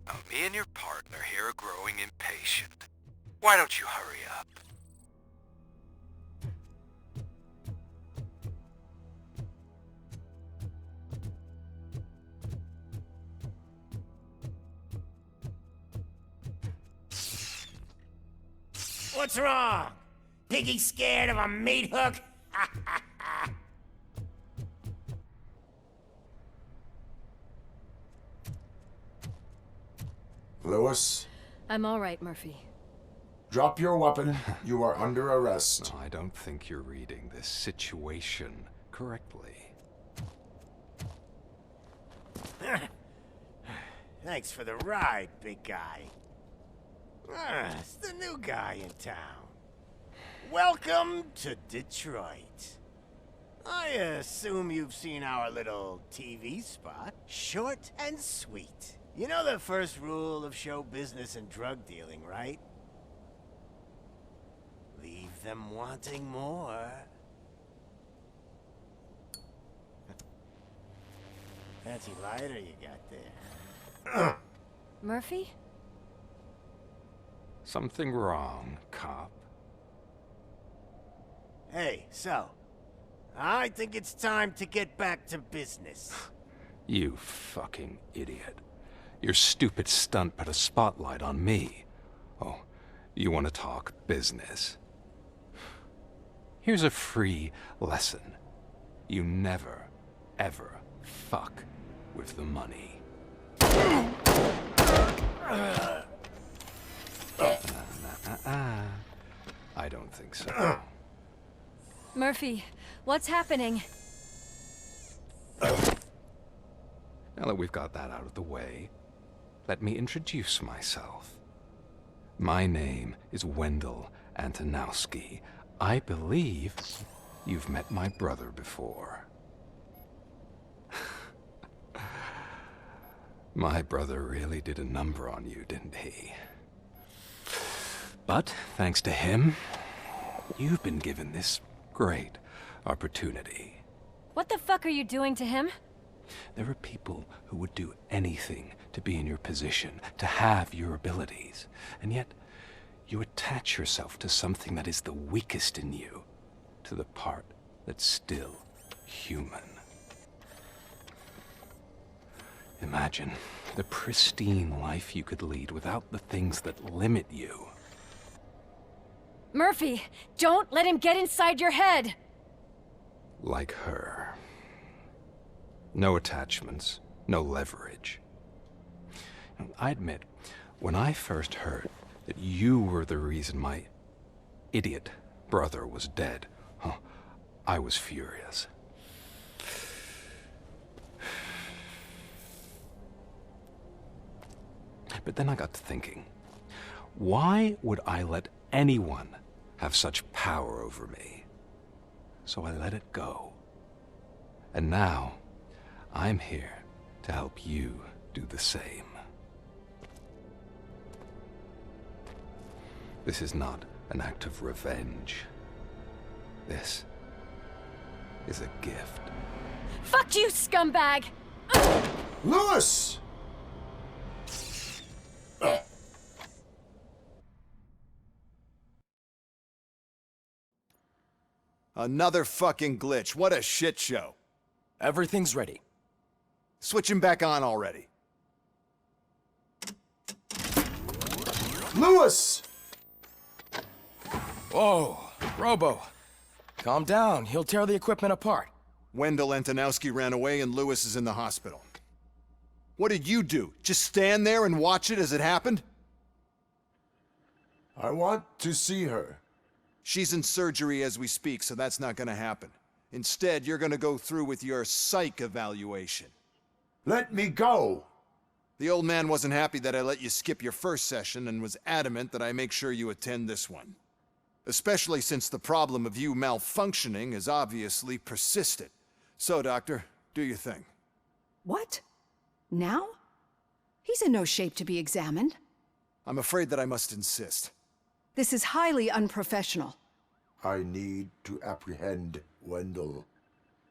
Now, me and your partner here are growing impatient. Why don't you hurry up? What's wrong? Piggy scared of a meat hook? Lewis, I'm all right, Murphy. drop your weapon. You are under arrest. I don't think you're reading this situation correctly. Thanks for the ride, big guy. It's the new guy in town. Welcome to Detroit. I assume you've seen our little TV spot. Short and sweet. You know the first rule of show business and drug dealing, right? Leave them wanting more. Fancy lighter you got there. Murphy? Something wrong, cop? Hey, so, I think it's time to get back to business. You fucking idiot. Your stupid stunt put a spotlight on me. Oh, you want to talk business? Here's a free lesson. You never, ever fuck with the money. I don't think so. Murphy, what's happening? Now that we've got that out of the way, let me introduce myself. My name is Wendell Antonowski. I believe you've met my brother before. My brother really did a number on you, didn't he? But, thanks to him, you've been given this great opportunity. What the fuck are you doing to him? There are people who would do anything to be in your position, to have your abilities, and yet you attach yourself to something that is the weakest in you, to the part that's still human. Imagine the pristine life you could lead without the things that limit you. Murphy, don't let him get inside your head! Like her. No attachments, no leverage. I admit, when I first heard that you were the reason my idiot brother was dead, I was furious. But then I got to thinking, why would I let anyone have such power over me? So I let it go. And now, I'm here to help you do the same. This is not an act of revenge. This is a gift. Fuck you, scumbag! Lewis! Another fucking glitch. What a shit show. Everything's ready. Switch him back on already. Lewis! Whoa, Robo. Calm down. He'll tear the equipment apart. Wendell Antonowski ran away and Lewis is in the hospital. What did you do? Just stand there and watch it as it happened? I want to see her. She's in surgery as we speak, so that's not gonna happen. Instead, you're gonna go through with your psych evaluation. Let me go! The old man wasn't happy that I let you skip your first session and was adamant that I make sure you attend this one. Especially since the problem of you malfunctioning is obviously persistent. So, Doctor, do your thing. What? Now? He's in no shape to be examined. I'm afraid that I must insist. This is highly unprofessional. I need to apprehend Wendell.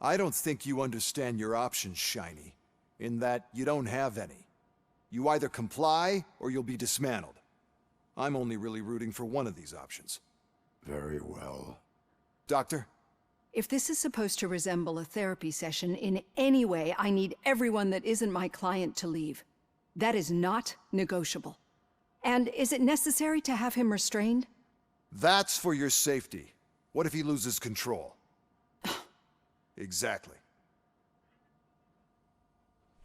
I don't think you understand your options, Shiny, in that you don't have any. You either comply or you'll be dismantled. I'm only really rooting for one of these options. Very well. Doctor? If this is supposed to resemble a therapy session in any way, I need everyone that isn't my client to leave. That is not negotiable. And is it necessary to have him restrained? That's for your safety. What if he loses control? Exactly.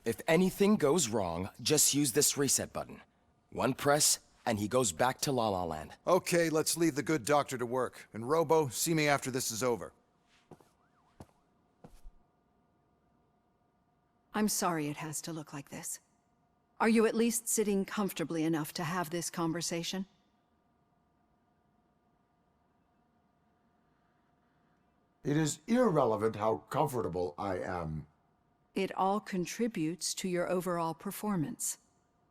If anything goes wrong, just use this reset button. One press, and he goes back to La La Land. Okay, let's leave the good doctor to work. And Robo, see me after this is over. I'm sorry it has to look like this. Are you at least sitting comfortably enough to have this conversation? It is irrelevant how comfortable I am. It all contributes to your overall performance.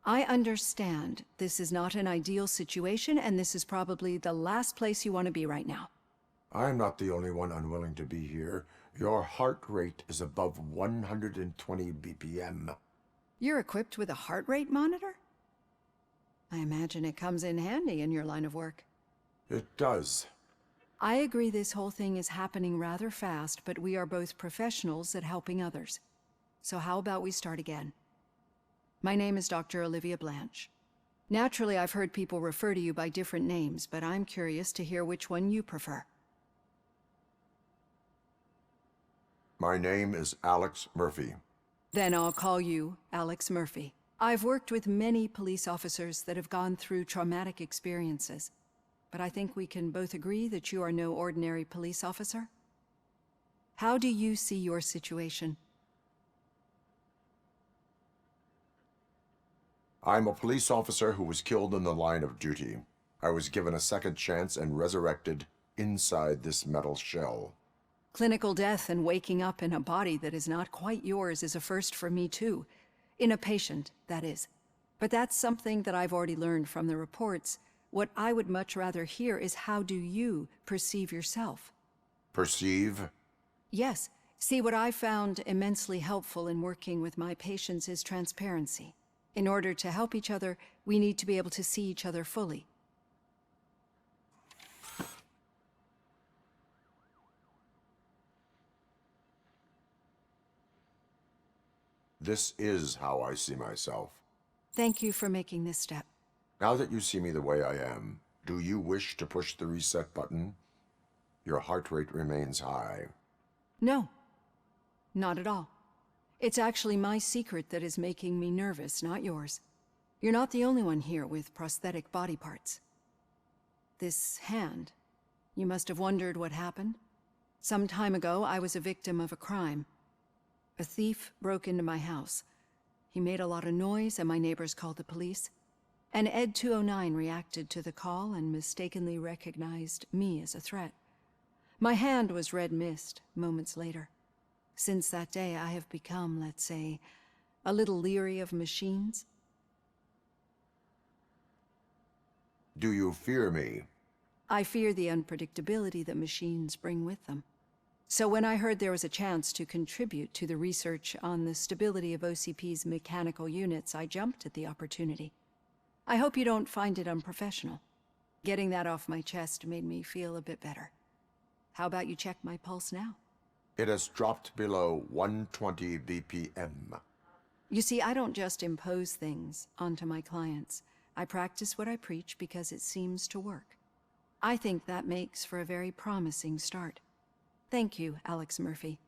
I understand this is not an ideal situation, and this is probably the last place you want to be right now. I'm not the only one unwilling to be here. Your heart rate is above 120 BPM. You're equipped with a heart rate monitor? I imagine it comes in handy in your line of work. It does. I agree this whole thing is happening rather fast, but we are both professionals at helping others. So how about we start again? My name is Dr. Olivia Blanche. Naturally, I've heard people refer to you by different names, but I'm curious to hear which one you prefer. My name is Alex Murphy. Then I'll call you Alex Murphy. I've worked with many police officers that have gone through traumatic experiences, but I think we can both agree that you are no ordinary police officer. How do you see your situation? I'm a police officer who was killed in the line of duty. I was given a second chance and resurrected inside this metal shell. Clinical death and waking up in a body that is not quite yours is a first for me too. In a patient, that is. But that's something that I've already learned from the reports. What I would much rather hear is how do you perceive yourself? Perceive? Yes. See, what I found immensely helpful in working with my patients is transparency. In order to help each other, we need to be able to see each other fully. This is how I see myself. Thank you for making this step. Now that you see me the way I am, do you wish to push the reset button? Your heart rate remains high. No, not at all. It's actually my secret that is making me nervous, not yours. You're not the only one here with prosthetic body parts. This hand, you must have wondered what happened. Some time ago, I was a victim of a crime. A thief broke into my house. He made a lot of noise and my neighbors called the police. And Ed 209 reacted to the call and mistakenly recognized me as a threat. My hand was red mist moments later. Since that day, I have become, let's say, a little leery of machines. Do you fear me? I fear the unpredictability that machines bring with them. So when I heard there was a chance to contribute to the research on the stability of OCP's mechanical units, I jumped at the opportunity. I hope you don't find it unprofessional. Getting that off my chest made me feel a bit better. How about you check my pulse now? It has dropped below 120 BPM. You see, I don't just impose things onto my clients. I practice what I preach because it seems to work. I think that makes for a very promising start. Thank you, Alex Murphy.